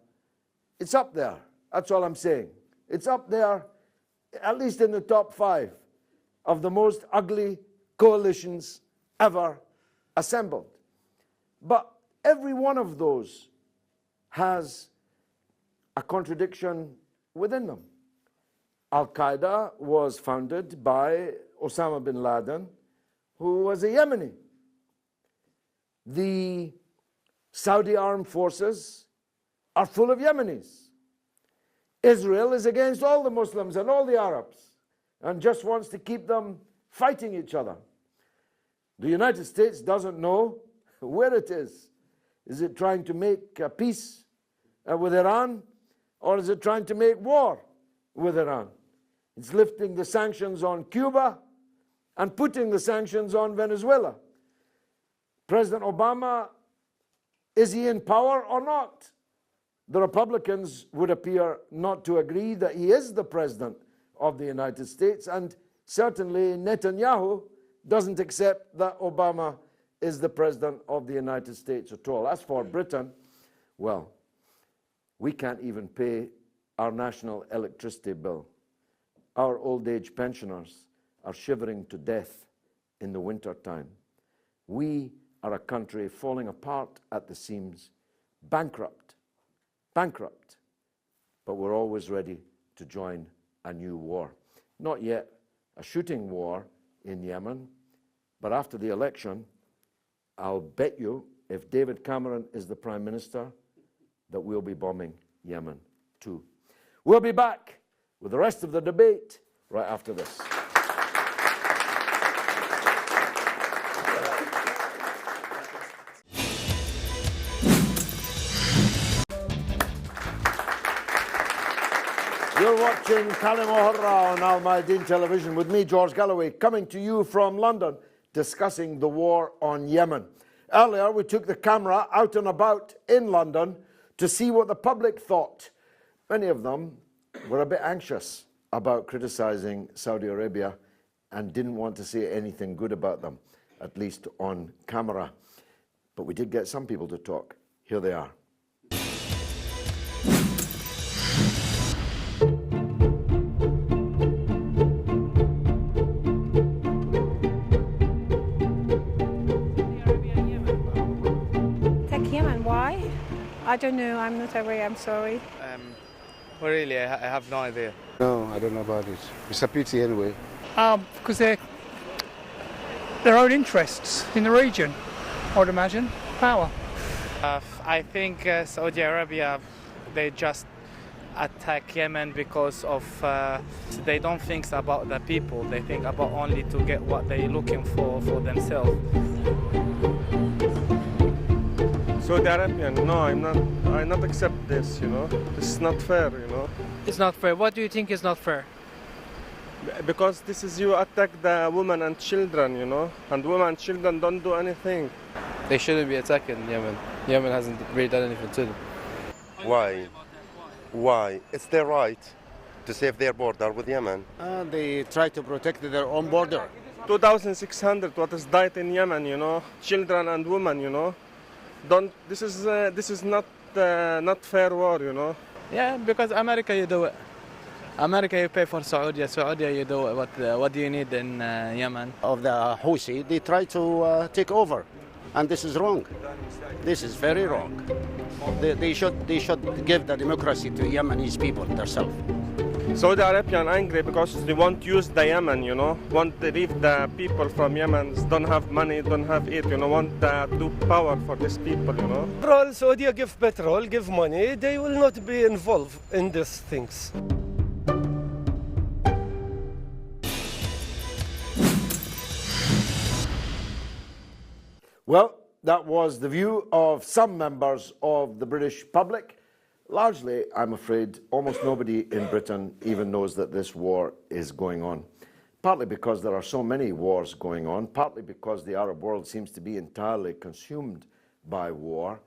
it's up there. That's all I'm saying. It's up there, at least in the top 5 of the most ugly coalitions ever assembled. But every one of those has a contradiction within them. Al-Qaeda was founded by Osama bin Laden, who was a Yemeni. The Saudi armed forces are full of Yemenis. Israel is against all the Muslims and all the Arabs and just wants to keep them fighting each other. The United States doesn't know where it is. Is it trying to make peace with Iran, or is it trying to make war with Iran? It's lifting the sanctions on Cuba and putting the sanctions on Venezuela. President Obama, is he in power or not? The Republicans would appear not to agree that he is the president of the United States, and certainly Netanyahu doesn't accept that Obama is the president of the United States at all. As for Britain, well, we can't even pay our national electricity bill. Our old age pensioners are shivering to death in the winter time. We are a country falling apart at the seams, bankrupt, but we're always ready to join a new war. Not yet a shooting war in Yemen, but after the election, I'll bet you, if David Cameron is the Prime Minister, that we'll be bombing Yemen too. We'll be back with the rest of the debate right after this. You're watching Kalima Horra on Mayadeen television with me, George Galloway, coming to you from London, discussing the war on Yemen. Earlier, we took the camera out and about in London to see what the public thought. Many of them were a bit anxious about criticizing Saudi Arabia and didn't want to say anything good about them, at least on camera. But we did get some people to talk. Here they are. I don't know, I'm not aware, I'm sorry. Well, really, I have no idea. No, I don't know about it. It's a pity anyway. Because they're their own interests in the region, I would imagine. Power. I think Saudi Arabia, they just attack Yemen because of they don't think about the people. They think about only to get what they're looking for themselves. Saudi Arabian, no, I not accept this, you know. This is not fair, you know. It's not fair. What do you think is not fair? Because this is you attack the women and children, you know, and women and children don't do anything. They shouldn't be attacking Yemen. Yemen hasn't really done anything to them. Why? Why? It's their right to save their border with Yemen. They try to protect their own border. 2,600 what is died in Yemen, you know, children and women, you know. This is not fair war, you know. Yeah, because America you do it. America you pay for Saudi you do it. What do you need in Yemen? Of the Houthi, they try to take over, and this is wrong. This is very wrong. They should give the democracy to Yemenis people themselves. Saudi Arabian angry because they won't use the Yemen, you know, want to leave the people from Yemen, don't have money, don't have it, you know, want to do power for these people, you know. Petrol, Saudi give petrol, give money, they will not be involved in these things. Well, that was the view of some members of the British public. Largely, I'm afraid, almost nobody in Britain even knows that this war is going on. Partly because there are so many wars going on, partly because the Arab world seems to be entirely consumed by war,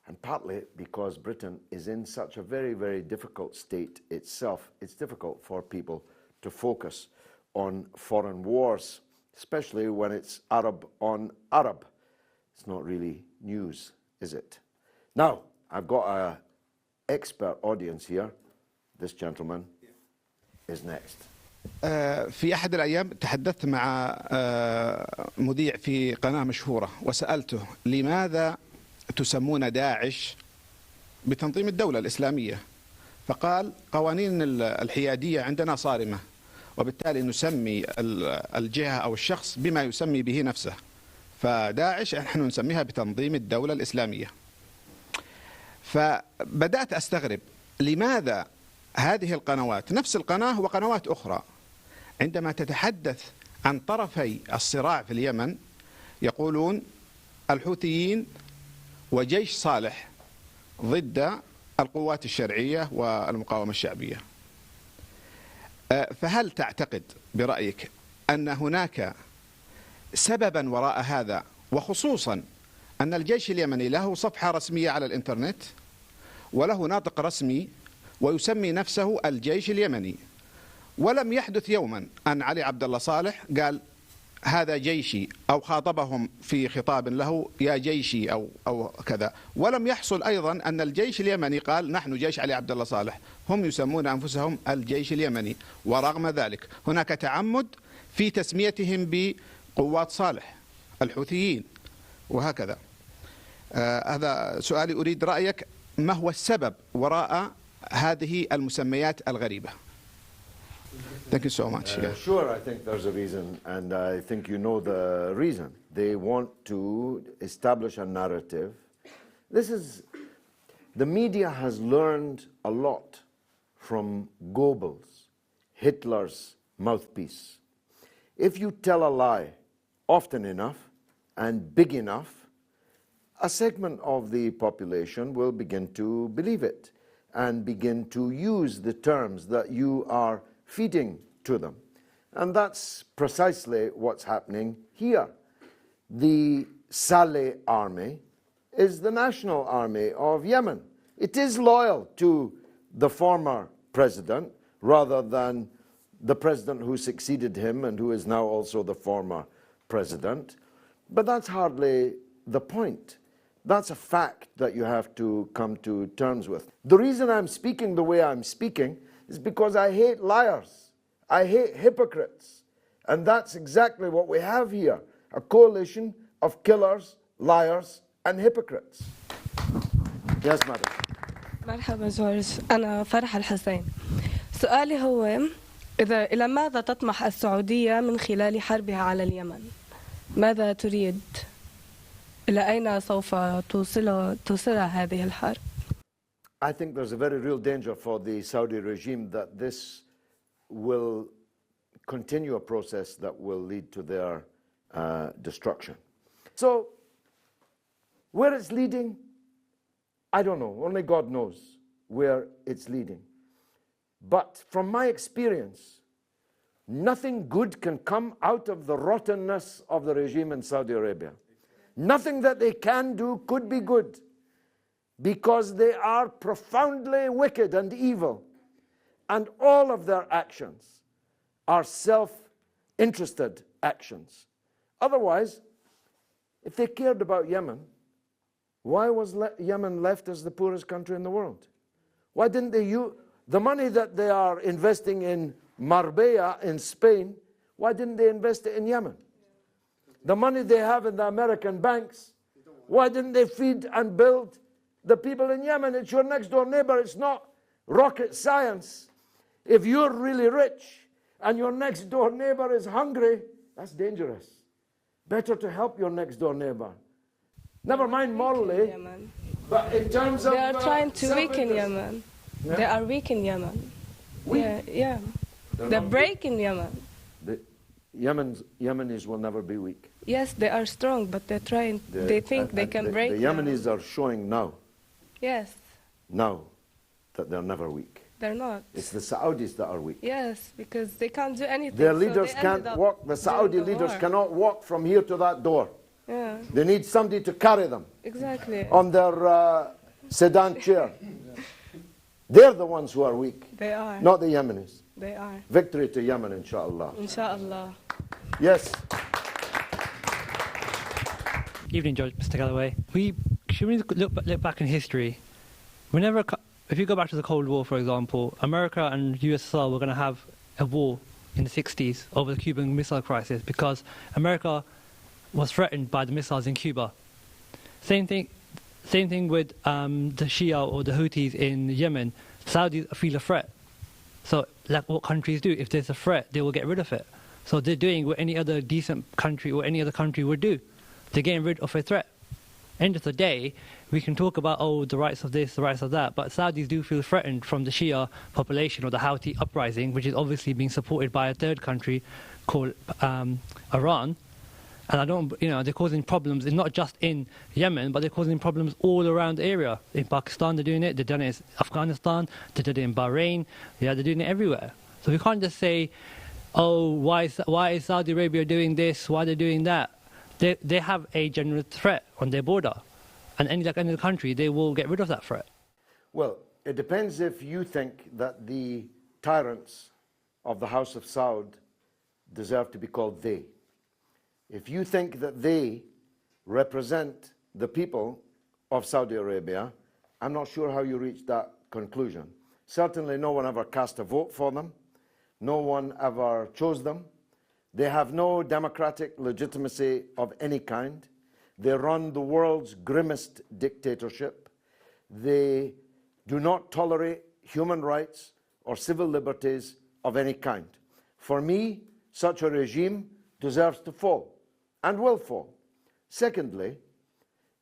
and partly because Britain is in such a very, very difficult state itself. It's difficult for people to focus on foreign wars, especially when it's Arab on Arab. It's not really news, is it? Now, I've got a expert audience here. This gentleman is next. في أحد الأيام تحدثت مع مذيع في قناة مشهورة وسألته لماذا تسمون داعش بتنظيم الدولة الإسلامية؟ فقال قوانين الحيادية عندنا صارمة وبالتالي نسمي الجهة أو الشخص بما يسمي به نفسه، فداعش نحن نسميها بتنظيم الدولة الإسلامية. فبدأت أستغرب لماذا هذه القنوات نفس القناة وقنوات أخرى عندما تتحدث عن طرفي الصراع في اليمن يقولون الحوثيين وجيش صالح ضد القوات الشرعية والمقاومة الشعبية. فهل تعتقد برأيك أن هناك سببا وراء هذا، وخصوصا أن الجيش اليمني له صفحة رسمية على الإنترنت وله ناطق رسمي ويسمي نفسه الجيش اليمني، ولم يحدث يوما أن علي عبد الله صالح قال هذا جيشي أو خاطبهم في خطاب له يا جيشي أو كذا، ولم يحصل أيضا أن الجيش اليمني قال نحن جيش علي عبد الله صالح، هم يسمون أنفسهم الجيش اليمني، ورغم ذلك هناك تعمد في تسميتهم بقوات صالح الحوثيين وهكذا. هذا سؤالي، أريد رأيك، ما هو السبب وراء هذه المسميات الغريبة؟ Thank you so much. Sure, I think there's a reason, and I think you know the reason. They want to establish a narrative. The media has learned a lot from Goebbels, Hitler's mouthpiece. If you tell a lie often enough and big enough, a segment of the population will begin to believe it and begin to use the terms that you are feeding to them. And that's precisely what's happening here. The Saleh army is the national army of Yemen. It is loyal to the former president rather than the president who succeeded him and who is now also the former president. But that's hardly the point. That's a fact that you have to come to terms with. The reason I'm speaking the way I'm speaking is because I hate liars. I hate hypocrites. And that's exactly what we have here, a coalition of killers, liars, and hypocrites. Yes, madam. مرحبا جورج، أنا فرح الحسين. سؤالي هو إلى ماذا تطمح السعودية من خلال حربها على اليمن؟ ماذا تريد؟ إلى أين سوف توصلها هذه الحرب؟ I think there's a very real danger for the Saudi regime that this will continue a process that will lead to their destruction. So, where it's leading, I don't know. Only God knows where it's leading. But from my experience, nothing good can come out of the rottenness of the regime in Saudi Arabia. Nothing that they can do could be good, because they are profoundly wicked and evil, and all of their actions are self-interested actions. Otherwise, if they cared about Yemen, why was Yemen left as the poorest country in the world? Why didn't they use the money that they are investing in Marbella in Spain? Why didn't they invest it in Yemen? The money they have in the American banks, why didn't they feed and build the people in Yemen? It's your next door neighbor. It's not rocket science. If you're really rich and your next door neighbor is hungry, that's dangerous. Better to help your next door neighbor. Never mind morally, but in terms of they are trying to weaken Yemen. Yeah? They are weak in Yemen. Weak? Yeah. They're breaking Yemen. The Yemenis will never be weak. Yes, they are strong, but they're trying. They think they can break. The Yemenis are showing now. Yes. Now that they're never weak. They're not. It's the Saudis that are weak. Yes, because they can't do anything. Their leaders can't walk. The Saudi leaders cannot walk from here to that door. Yeah. They need somebody to carry them. Exactly. On their sedan chair. They're the ones who are weak. They are. Not the Yemenis. They are. Victory to Yemen, inshallah. Inshallah. Yes. Evening, George, Mr. Galloway. Should we look back in history? If you go back to the Cold War, for example, America and USSR were going to have a war in the 60s over the Cuban Missile Crisis because America was threatened by the missiles in Cuba. Same thing with the Shia or the Houthis in Yemen. Saudis feel a threat. So, like what countries do, if there's a threat, they will get rid of it. So they're doing what any other decent country or any other country would do. They're getting rid of a threat. End of the day, we can talk about, the rights of this, the rights of that, but Saudis do feel threatened from the Shia population or the Houthi uprising, which is obviously being supported by a third country called Iran. And I don't, they're causing problems, not just in Yemen, but they're causing problems all around the area. In Pakistan, they're doing it. They've done it in Afghanistan. They did it in Bahrain. Yeah, they're doing it everywhere. So we can't just say, oh, why is Saudi Arabia doing this? Why are they doing that? They have a general threat on their border. And any other country, they will get rid of that threat. Well, it depends if you think that the tyrants of the House of Saud deserve to be called they. If you think that they represent the people of Saudi Arabia, I'm not sure how you reach that conclusion. Certainly no one ever cast a vote for them. No one ever chose them. They have no democratic legitimacy of any kind. They run the world's grimmest dictatorship. They do not tolerate human rights or civil liberties of any kind. For me, such a regime deserves to fall and will fall. Secondly,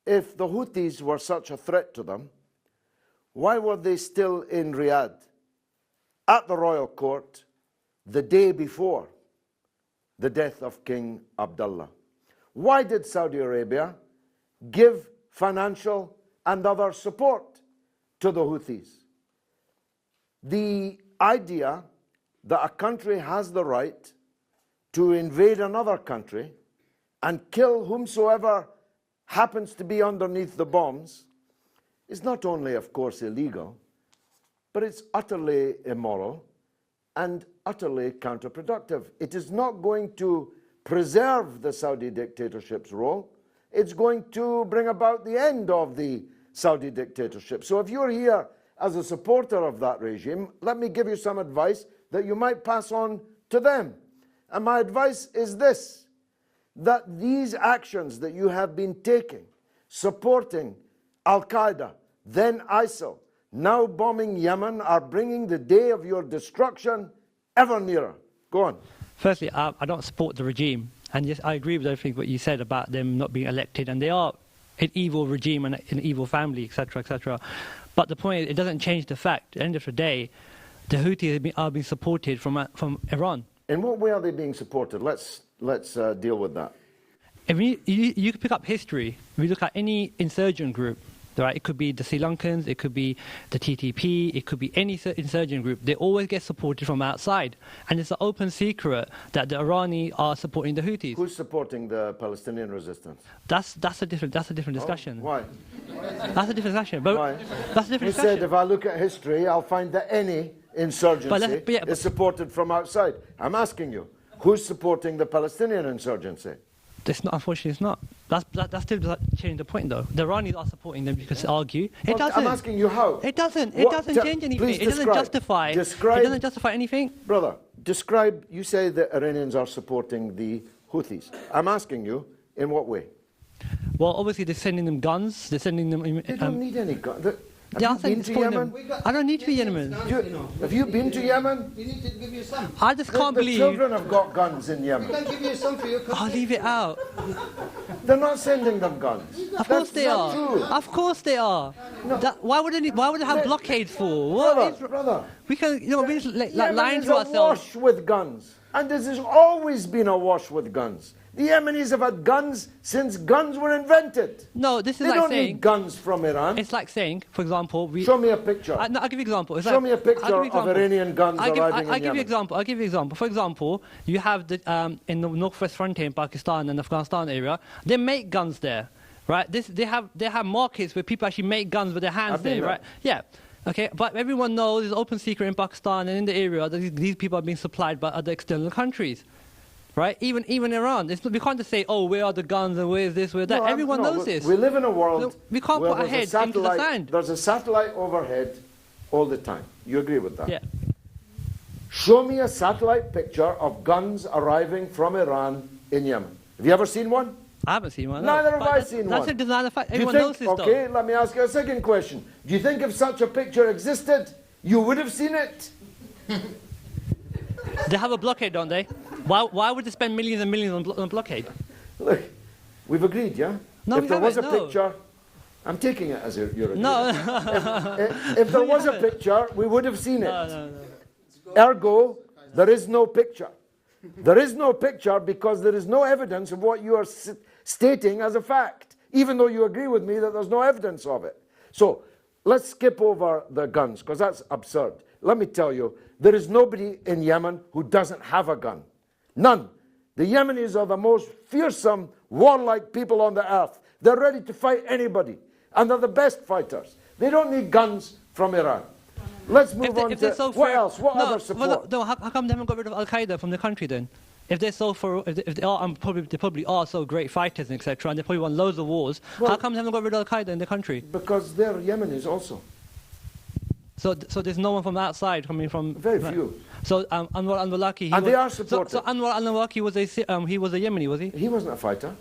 if the Houthis were such a threat to them, why were they still in Riyadh at the royal court the day before the death of King Abdullah? Why did Saudi Arabia give financial and other support to the Houthis? The idea that a country has the right to invade another country and kill whomsoever happens to be underneath the bombs is not only, of course, illegal, but it's utterly immoral and utterly counterproductive. It is not going to preserve the Saudi dictatorship's role. It's going to bring about the end of the Saudi dictatorship. So if you're here as a supporter of that regime, let me give you some advice that you might pass on to them. And my advice is this, that these actions that you have been taking, supporting Al-Qaeda, then ISIL, now bombing Yemen, are bringing the day of your destruction ever nearer. Go on. Firstly, I don't support the regime. And yes, I agree with everything what you said about them not being elected. And they are an evil regime and an evil family, etc., etc. But the point is, it doesn't change the fact. At the end of the day, the Houthis are being supported from Iran. In what way are they being supported? Let's deal with that. If you can pick up history. If you look at any insurgent group, right? It could be the Sri Lankans, it could be the TTP, it could be any insurgent group. They always get supported from outside. And it's an open secret that the Iranians are supporting the Houthis. Who's supporting the Palestinian resistance? That's a different discussion. Oh, why? That's a different discussion. But why? That's a different you discussion. said if I look at history, I'll find that any insurgency is supported from outside. I'm asking you, who's supporting the Palestinian insurgency? Unfortunately, it's not. That's still changing the point, though. The Iranians are supporting them. You can argue. It doesn't. I'm asking you how. It doesn't. It doesn't change anything. It doesn't justify. It doesn't justify anything. Brother, describe. You say the Iranians are supporting the Houthis. I'm asking you, in what way? Well, obviously they're sending them guns. They're sending them. They don't need any guns. Have you been to Yemen? I don't need to be Yemen. Have you been to Yemen? We need to give you some. I just can't believe. The children have got guns in Yemen. We can give you some for your country. I'll leave it out. They're not sending them guns. Of course they are. True. Of course they are. No. Why would they have blockades for? Brother, we can, we're lying to Yemen is ourselves. awash with guns, and this has always been awash with guns. The Yemenis have had guns since guns were invented. No, this is they like don't saying need guns from Iran. It's like saying, for example, show me a picture. I'll give you an example. Show me a picture of Iranian guns arriving in Yemen. I'll give you an example. For example, you have in the northwest frontier in Pakistan and Afghanistan area, they make guns there, right? They have markets where people actually make guns with their hands there, right? Yeah. Okay, but everyone knows it's open secret in Pakistan and in the area that these people are being supplied by other external countries. Right? Even Iran. We can't just say, oh, where are the guns and where's this, where that. Everyone knows this. We live in a world we can't where put our heads into the sand. There's a satellite overhead all the time. You agree with that? Yeah. Show me a satellite picture of guns arriving from Iran in Yemen. Have you ever seen one? I haven't seen one. Neither have I seen one. That's a design fact. Everyone knows this stuff. Okay, let me ask you a second question. Do you think if such a picture existed, you would have seen it? They have a blockade, don't they? Why would they spend millions and millions on blockade? Look, we've agreed, yeah? No, if there was a picture, I'm taking it as you're agreeing. No. if there was a picture, we would have seen it. No. Ergo, there is no picture. There is no picture because there is no evidence of what you are stating as a fact, even though you agree with me that there's no evidence of it. So let's skip over the guns because that's absurd. Let me tell you, there is nobody in Yemen who doesn't have a gun. None. The Yemenis are the most fearsome, warlike people on the earth. They're ready to fight anybody, and they're the best fighters. They don't need guns from Iran. Let's move on to what else? What other support? How come they haven't got rid of Al Qaeda from the country then? If they're so if they are, they probably are so great fighters, etc., and they probably won loads of wars. Well, how come they haven't got rid of Al Qaeda in the country? Because they're Yemenis also. So there's no one from outside coming from. Very few. So Anwar al-Awlaki. And they are supported. So Anwar al-Awlaki was he was a Yemeni, was he? He wasn't a fighter.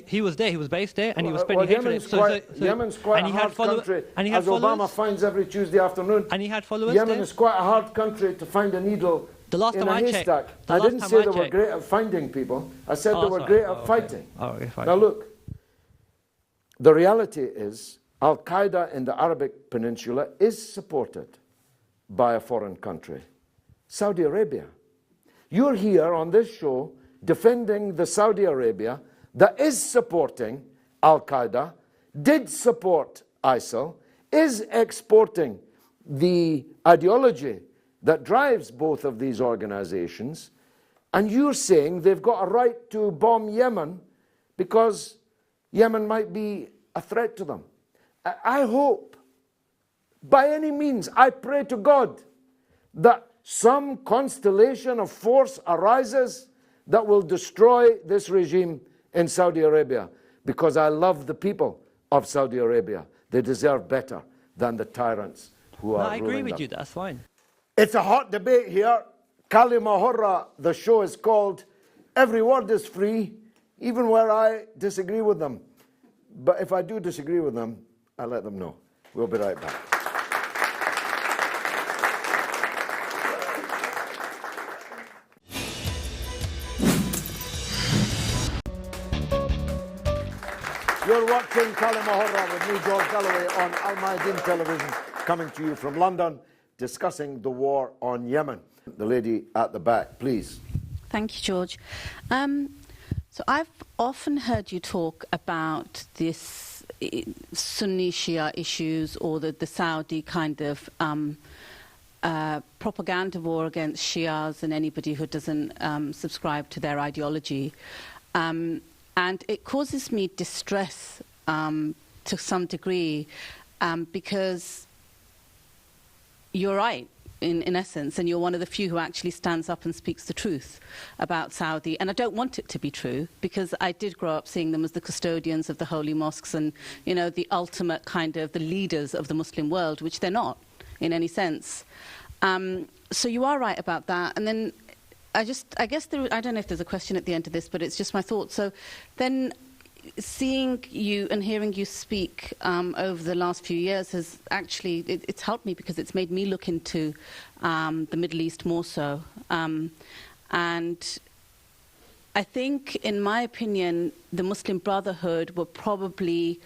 He was there. He was based there, and he was spreading hatred. Yemen's quite a hard country, as Obama finds every Tuesday afternoon. And he had followers. Yemen is quite a hard country to find a needle in a haystack. I didn't say they were great at finding people. I said they were great at fighting. Now look, the reality is Al Qaeda in the Arabic Peninsula is supported by a foreign country. Saudi Arabia. You're here on this show defending the Saudi Arabia that is supporting Al Qaeda, did support ISIL, is exporting the ideology that drives both of these organizations, and you're saying they've got a right to bomb Yemen because Yemen might be a threat to them. I hope, by any means, I pray to God that some constellation of force arises that will destroy this regime in Saudi Arabia, because I love the people of Saudi Arabia. They deserve better than the tyrants who are ruling them. I agree with you, that's fine. It's a hot debate here. Kalima Horra, the show is called. Every word is free, even where I disagree with them. But if I do disagree with them, I'll let them know. We'll be right back. You're watching Kalima Horra with me, George Galloway, on Mayadeen television, coming to you from London, discussing the war on Yemen. The lady at the back, please. Thank you, George. So I've often heard you talk about this Sunni Shia issues, or the Saudi kind of propaganda war against Shias and anybody who doesn't subscribe to their ideology. And it causes me distress to some degree, because you're right, in essence, and you're one of the few who actually stands up and speaks the truth about Saudi. And I don't want it to be true, because I did grow up seeing them as the custodians of the holy mosques and, you know, the ultimate kind of the leaders of the Muslim world, which they're not in any sense. So you are right about that. And then I guess I don't know if there's a question at the end of this, but it's just my thought. So then seeing you and hearing you speak over the last few years has actually, it's helped me, because it's made me look into the Middle East more so. And I think, in my opinion, the Muslim Brotherhood were probably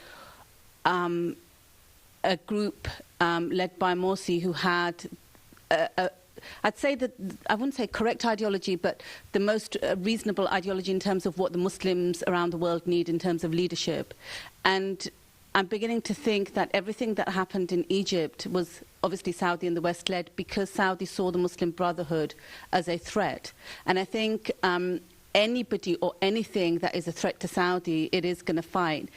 a group led by Morsi who had I'd say that, I wouldn't say correct ideology, but the most reasonable ideology in terms of what the Muslims around the world need in terms of leadership. And I'm beginning to think that everything that happened in Egypt was obviously Saudi and the West led, because Saudi saw the Muslim Brotherhood as a threat. And I think anybody or anything that is a threat to Saudi, it is going to fight.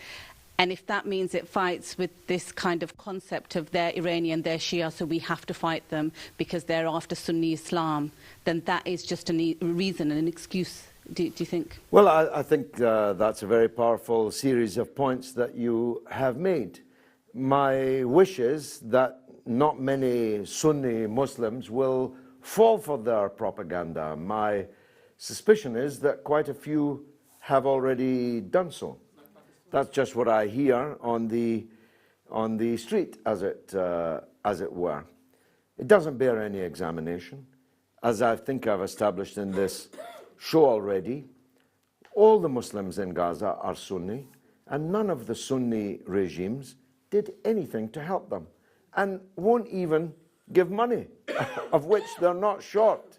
And if that means it fights with this kind of concept of they're Iranian, they're Shia, so we have to fight them because they're after Sunni Islam, then that is just a reason and an excuse, do you think? Well, I think that's a very powerful series of points that you have made. My wish is that not many Sunni Muslims will fall for their propaganda. My suspicion is that quite a few have already done so. That's just what I hear on the street, as it were. It doesn't bear any examination. As I think I've established in this show already, all the Muslims in Gaza are Sunni, and none of the Sunni regimes did anything to help them, and won't even give money, of which they're not short,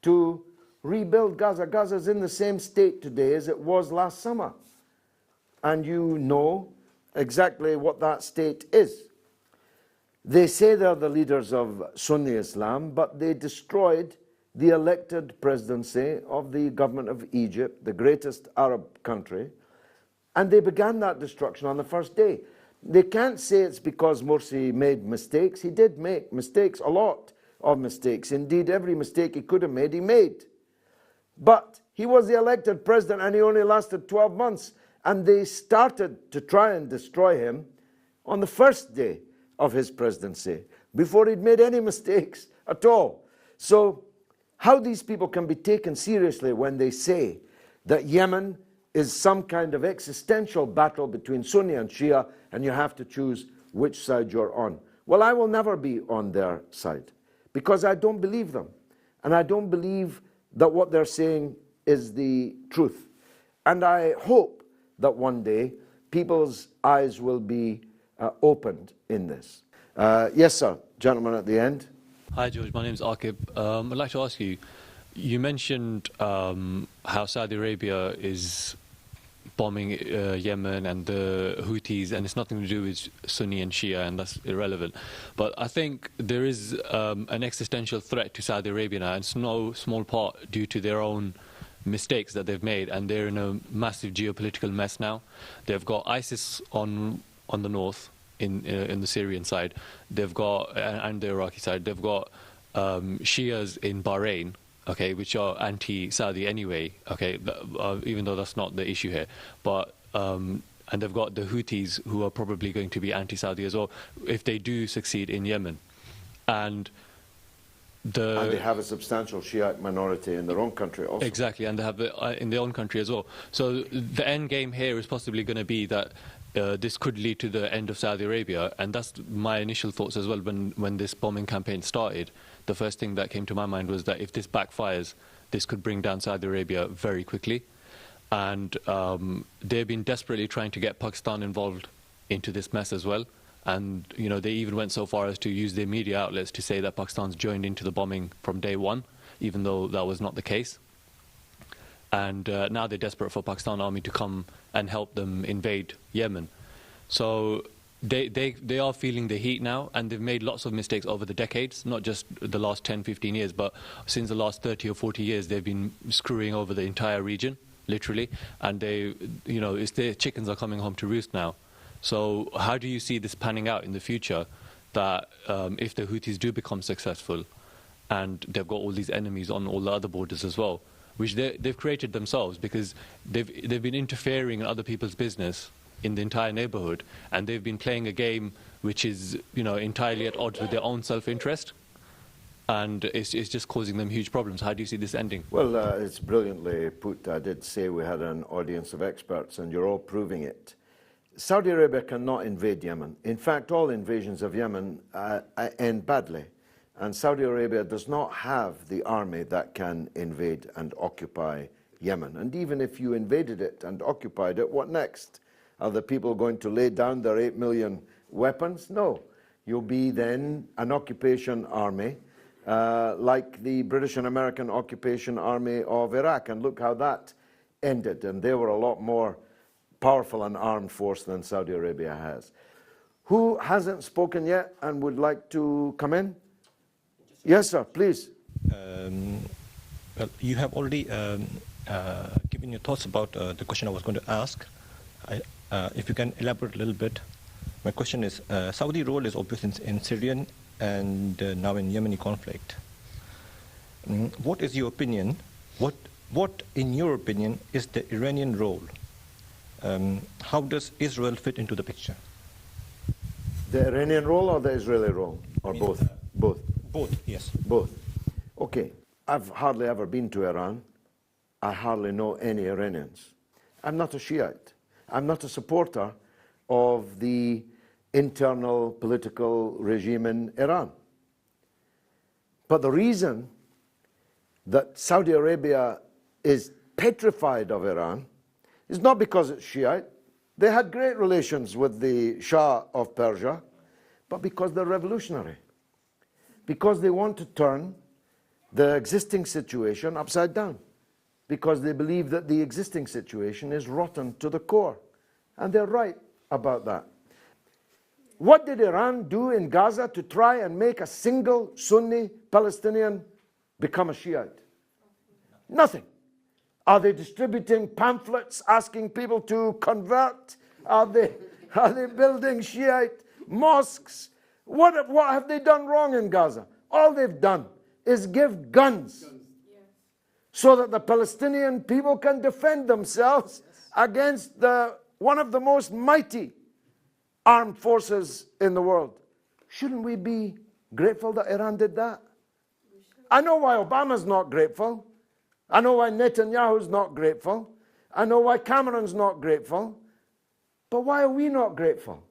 to rebuild Gaza. Gaza's in the same state today as it was last summer. And you know exactly what that state is. They say they're the leaders of Sunni Islam, but they destroyed the elected presidency of the government of Egypt, the greatest Arab country, and they began that destruction on the first day. They can't say it's because Morsi made mistakes. He did make mistakes, a lot of mistakes. Indeed, every mistake he could have made, he made. But he was the elected president and he only lasted 12 months. And they started to try and destroy him on the first day of his presidency, before he'd made any mistakes at all. So how these people can be taken seriously when they say that Yemen is some kind of existential battle between Sunni and Shia, and you have to choose which side you're on. Well, I will never be on their side, because I don't believe them. And I don't believe that what they're saying is the truth. And I hope that one day people's eyes will be opened in this. Yes, sir. Gentleman at the end. Hi, George. My name is Akib. I'd like to ask you, you mentioned how Saudi Arabia is bombing Yemen and the Houthis, and it's nothing to do with Sunni and Shia, and that's irrelevant. But I think there is an existential threat to Saudi Arabia now, and it's no small part due to their own mistakes that they've made, and they're in a massive geopolitical mess now. They've got ISIS on the north, in the Syrian side. They've got, and the Iraqi side, they've got Shias in Bahrain, okay, which are anti-Saudi anyway, okay, even though that's not the issue here. But and they've got the Houthis, who are probably going to be anti-Saudi as well, if they do succeed in Yemen. And they have a substantial Shiite minority in their own country also. Exactly, and they have it in their own country as well. So the end game here is possibly going to be that this could lead to the end of Saudi Arabia, and that's my initial thoughts as well. When this bombing campaign started, the first thing that came to my mind was that if this backfires, this could bring down Saudi Arabia very quickly. And they've been desperately trying to get Pakistan involved into this mess as well. And you know, they even went so far as to use their media outlets to say that Pakistan's joined into the bombing from day one, even though that was not the case. And now they're desperate for Pakistan army to come and help them invade Yemen. So they are feeling the heat now, and they've made lots of mistakes over the decades, not just the last 10, 15 years, but since the last 30 or 40 years, they've been screwing over the entire region, literally. And they, you know, it's their chickens are coming home to roost now. So how do you see this panning out in the future, that if the Houthis do become successful, and they've got all these enemies on all the other borders as well, which they've created themselves, because they've been interfering in other people's business in the entire neighborhood, and they've been playing a game which is, you know, entirely at odds with their own self-interest, and it's just causing them huge problems. How do you see this ending? Well, it's brilliantly put. I did say we had an audience of experts, and you're all proving it. Saudi Arabia cannot invade Yemen. In fact, all invasions of Yemen end badly. And Saudi Arabia does not have the army that can invade and occupy Yemen. And even if you invaded it and occupied it, what next? Are the people going to lay down their 8 million weapons? No. You'll be then an occupation army, like the British and American occupation army of Iraq. And look how that ended. And they were a lot more powerful and armed force than Saudi Arabia has. Who hasn't spoken yet and would like to come in? Yes, sir, please. Well, you have already given your thoughts about the question I was going to ask. If you can elaborate a little bit. My question is, Saudi role is obvious in Syrian and now in Yemeni conflict. What is your opinion? What, in your opinion, is the Iranian role? How does Israel fit into the picture? The Iranian role or the Israeli role? Or both? Both. Both, yes. Both. Okay. I've hardly ever been to Iran. I hardly know any Iranians. I'm not a Shiite. I'm not a supporter of the internal political regime in Iran. But the reason that Saudi Arabia is petrified of Iran is not because it's Shiite. They had great relations with the Shah of Persia, but because they're revolutionary. Because they want to turn the existing situation upside down, because they believe that the existing situation is rotten to the core. And they're right about that. What did Iran do in Gaza to try and make a single Sunni Palestinian become a Shiite? Nothing. Are they distributing pamphlets asking people to convert? Are they building Shiite mosques? What have they done wrong in Gaza? All they've done is give guns so that the Palestinian people can defend themselves against one of the most mighty armed forces in the world. Shouldn't we be grateful that Iran did that? I know why Obama's not grateful. I know why Netanyahu's not grateful. I know why Cameron's not grateful. But why are we not grateful?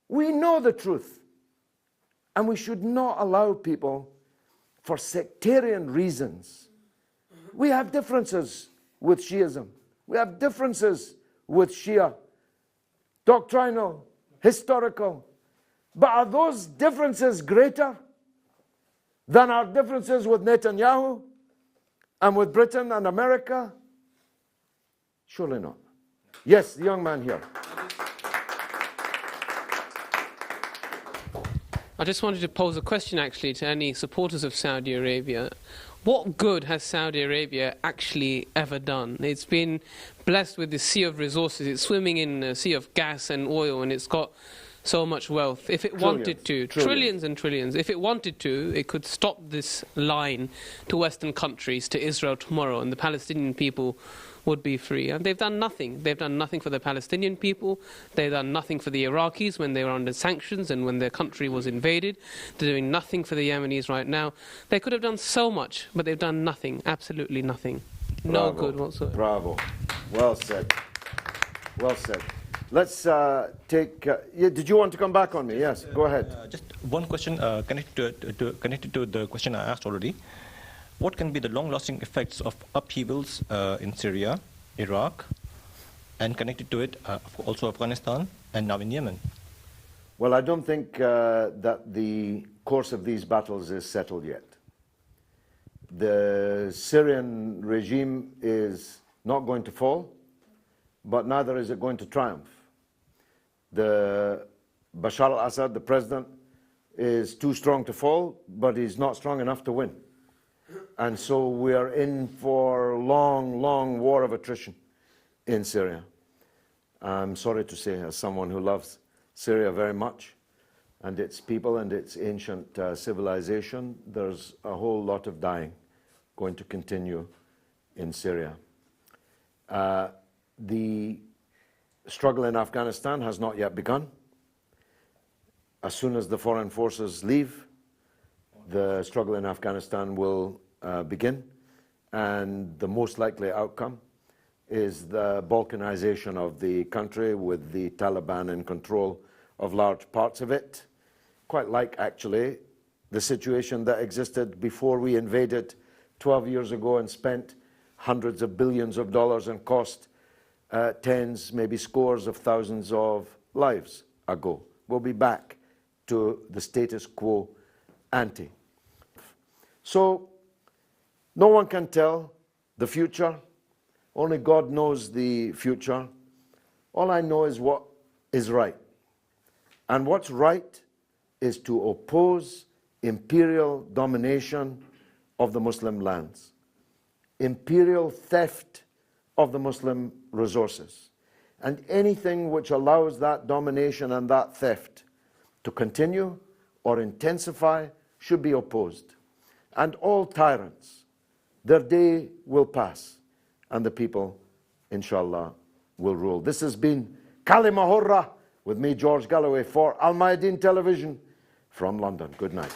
We know the truth. And we should not allow people, for sectarian reasons. We have differences with Shiism. We have differences with Shia. Doctrinal, historical. But are those differences greater than our differences with Netanyahu and with Britain and America? Surely not. Yes, the young man here. I just wanted to pose a question actually to any supporters of Saudi Arabia. What good has Saudi Arabia actually ever done? It's been blessed with this sea of resources. It's swimming in a sea of gas and oil, and it's got so much wealth. If it wanted to, trillions and trillions, if it wanted to, it could stop this line to Western countries, to Israel tomorrow, and the Palestinian people would be free. And they've done nothing. They've done nothing for the Palestinian people. They've done nothing for the Iraqis when they were under sanctions and when their country was invaded. They're doing nothing for the Yemenis right now. They could have done so much, but they've done nothing, absolutely nothing. No good whatsoever. Bravo. Well said. Well said. Let's take... did you want to come back on me? Yes, go ahead. Just one question connected to the question I asked already. What can be the long-lasting effects of upheavals in Syria, Iraq, and connected to it also Afghanistan, and now in Yemen? Well, I don't think that the course of these battles is settled yet. The Syrian regime is not going to fall, but neither is it going to triumph. The Bashar al-Assad, the president, is too strong to fall, but he's not strong enough to win. And so we are in for a long, long war of attrition in Syria. I'm sorry to say, as someone who loves Syria very much, and its people and its ancient civilization, there's a whole lot of dying going to continue in Syria. The struggle in Afghanistan has not yet begun. As soon as the foreign forces leave, the struggle in Afghanistan will begin, and the most likely outcome is the balkanization of the country with the Taliban in control of large parts of it. Quite like, actually, the situation that existed before we invaded 12 years ago and spent hundreds of billions of dollars and cost tens, maybe scores of thousands of lives ago. We'll be back to the status quo ante. So, no one can tell the future. Only God knows the future. All I know is what is right. And what's right is to oppose imperial domination of the Muslim lands, imperial theft of the Muslim resources, and anything which allows that domination and that theft to continue or intensify should be opposed. And all tyrants, their day will pass, and the people, inshallah, will rule. This has been Kalima Horra with me, George Galloway, for Al Mayadeen Television from London. Good night.